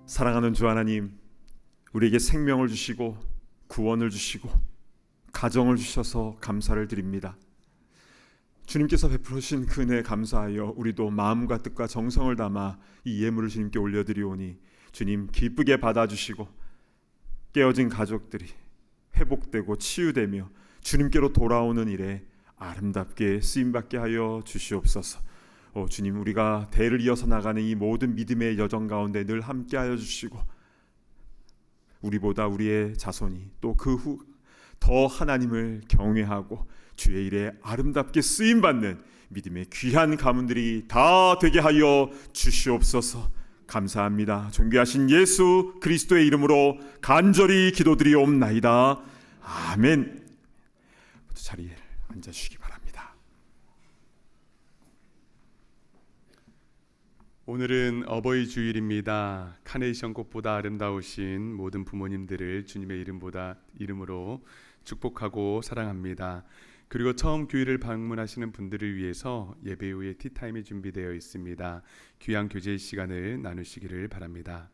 S4: 사랑하는 주 하나님, 우리에게 생명을 주시고 구원을 주시고 가정을 주셔서 감사를 드립니다. 주님께서 베풀어 주신 그 은혜에 감사하여 우리도 마음과 뜻과 정성을 담아 이 예물을 주님께 올려드리오니 주님 기쁘게 받아주시고 깨어진 가족들이 회복되고 치유되며 주님께로 돌아오는 일에 아름답게 쓰임받게 하여 주시옵소서. 주님, 우리가 대를 이어서 나가는 이 모든 믿음의 여정 가운데 늘 함께하여 주시고 우리보다 우리의 자손이 또 그 후 더 하나님을 경외하고 주의 일에 아름답게 쓰임받는 믿음의 귀한 가문들이 다 되게 하여 주시옵소서. 감사합니다. 존귀하신 예수 그리스도의 이름으로 간절히 기도드리옵나이다. 아멘. 자리에 앉아주시기 바랍니다.
S1: 오늘은 어버이 주일입니다. 카네이션 꽃보다 아름다우신 모든 부모님들을 주님의 이름으로 축복하고 사랑합니다. 그리고 처음 교회를 방문하시는 분들을 위해서 예배 후에 티타임이 준비되어 있습니다. 귀한 교제 시간을 나누시기를 바랍니다.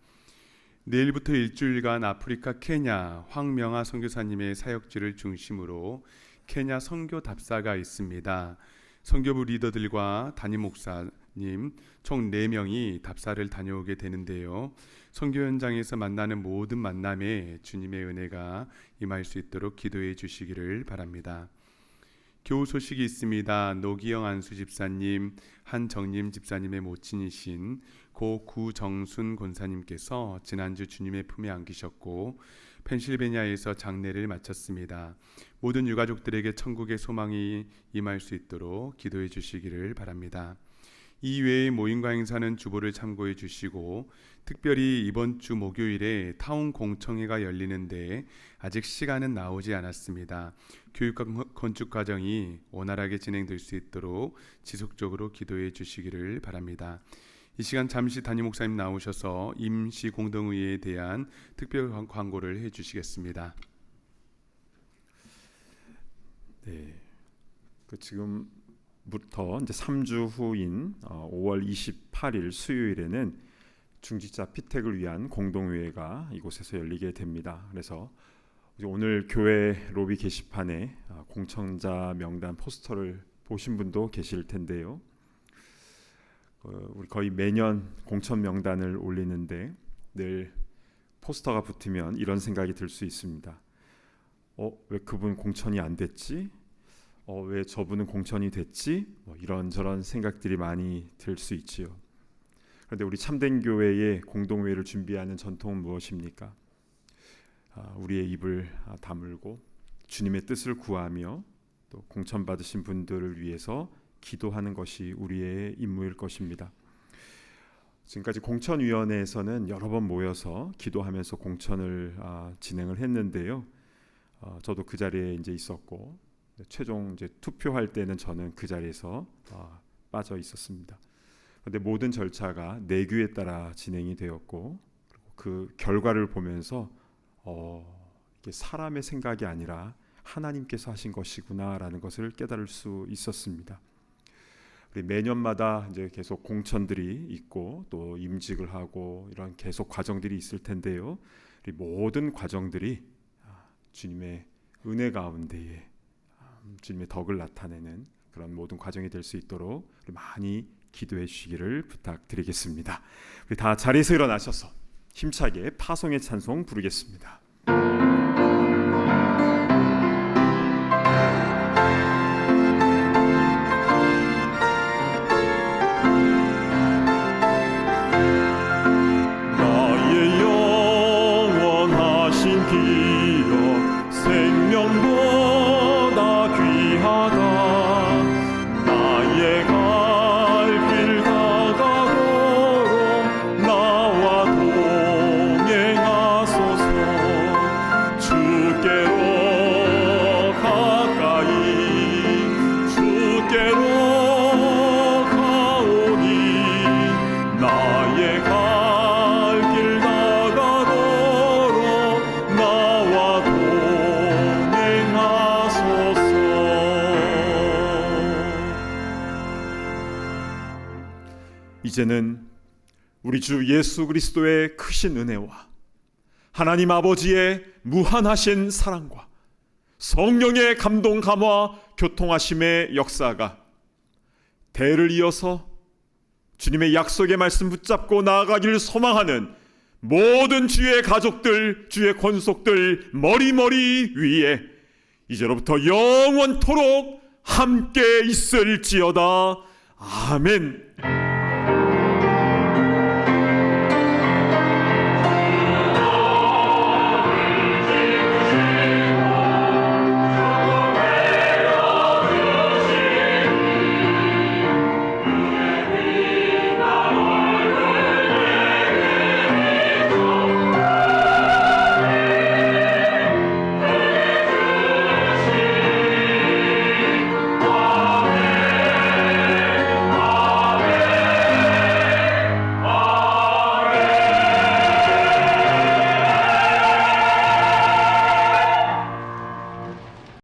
S1: 내일부터 일주일간 아프리카 케냐 황명아 선교사님의 사역지를 중심으로 케냐 선교 답사가 있습니다. 선교부 리더들과 담임 목사님 총 4명이 답사를 다녀오게 되는데요. 선교 현장에서 만나는 모든 만남에 주님의 은혜가 임할 수 있도록 기도해 주시기를 바랍니다. 교우 소식이 있습니다. 노기영 안수 집사님, 한정림 집사님의 모친이신 고 구정순 권사님께서 지난주 주님의 품에 안기셨고 펜실베니아에서 장례를 마쳤습니다. 모든 유가족들에게 천국의 소망이 임할 수 있도록 기도해 주시기를 바랍니다. 이외의 모임과 행사는 주보를 참고해 주시고 특별히 이번 주 목요일에 타운 공청회가 열리는데 아직 시간은 나오지 않았습니다. 교육과 건축 과정이 원활하게 진행될 수 있도록 지속적으로 기도해 주시기를 바랍니다. 이 시간 잠시 담임 목사님 나오셔서 임시 공동의회에 대한 특별 광고를 해 주시겠습니다.
S4: 네, 지금부터 이제 3주 후인 5월 28일 수요일에는 중직자 피택을 위한 공동회의가 이곳에서 열리게 됩니다. 그래서 오늘 교회 로비 게시판에 공청자 명단 포스터를 보신 분도 계실 텐데요. 우리 거의 매년 공천 명단을 올리는데 늘 포스터가 붙으면 이런 생각이 들 수 있습니다. 왜 그분 공천이 안 됐지? 왜 저분은 공천이 됐지? 이런저런 생각들이 많이 들 수 있지요. 그런데 우리 참된 교회의 공동회를 준비하는 전통은 무엇입니까? 우리의 입을 다물고 주님의 뜻을 구하며 또 공천받으신 분들을 위해서 기도하는 것이 우리의 임무일 것입니다. 지금까지 공천위원회에서는 여러 번 모여서 기도하면서 공천을 진행을 했는데요. 저도 그 자리에 이제 있었고 최종 이제 투표할 때는 저는 그 자리에서 빠져 있었습니다. 그런데 모든 절차가 내규에 따라 진행이 되었고 그 결과를 보면서 이게 사람의 생각이 아니라 하나님께서 하신 것이구나라는 것을 깨달을 수 있었습니다. 우리 매년마다 이제 계속 공천들이 있고 또 임직을 하고 이런 계속 과정들이 있을 텐데요. 우리 모든 과정들이 주님의 은혜 가운데에 주님의 덕을 나타내는 그런 모든 과정이 될 수 있도록 우리 많이 기도해 주시기를 부탁드리겠습니다. 우리 다 자리에서 일어나셔서 힘차게 파송의 찬송 부르겠습니다.
S12: 나의 영원하신 기억 생명보다 귀하다. 나의 갈 길 다가도록 나와 동행하소서. 주께로 가까이 주께로 가오니 나의 갈 길 다가도록 나와 동행하소서.
S4: 이제는 우리 주 예수 그리스도의 크신 은혜와 하나님 아버지의 무한하신 사랑과 성령의 감동 감화 교통하심의 역사가 대를 이어서 주님의 약속의 말씀 붙잡고 나아가기를 소망하는 모든 주의 가족들, 주의 권속들 머리머리 위에 이제로부터 영원토록 함께 있을지어다. 아멘.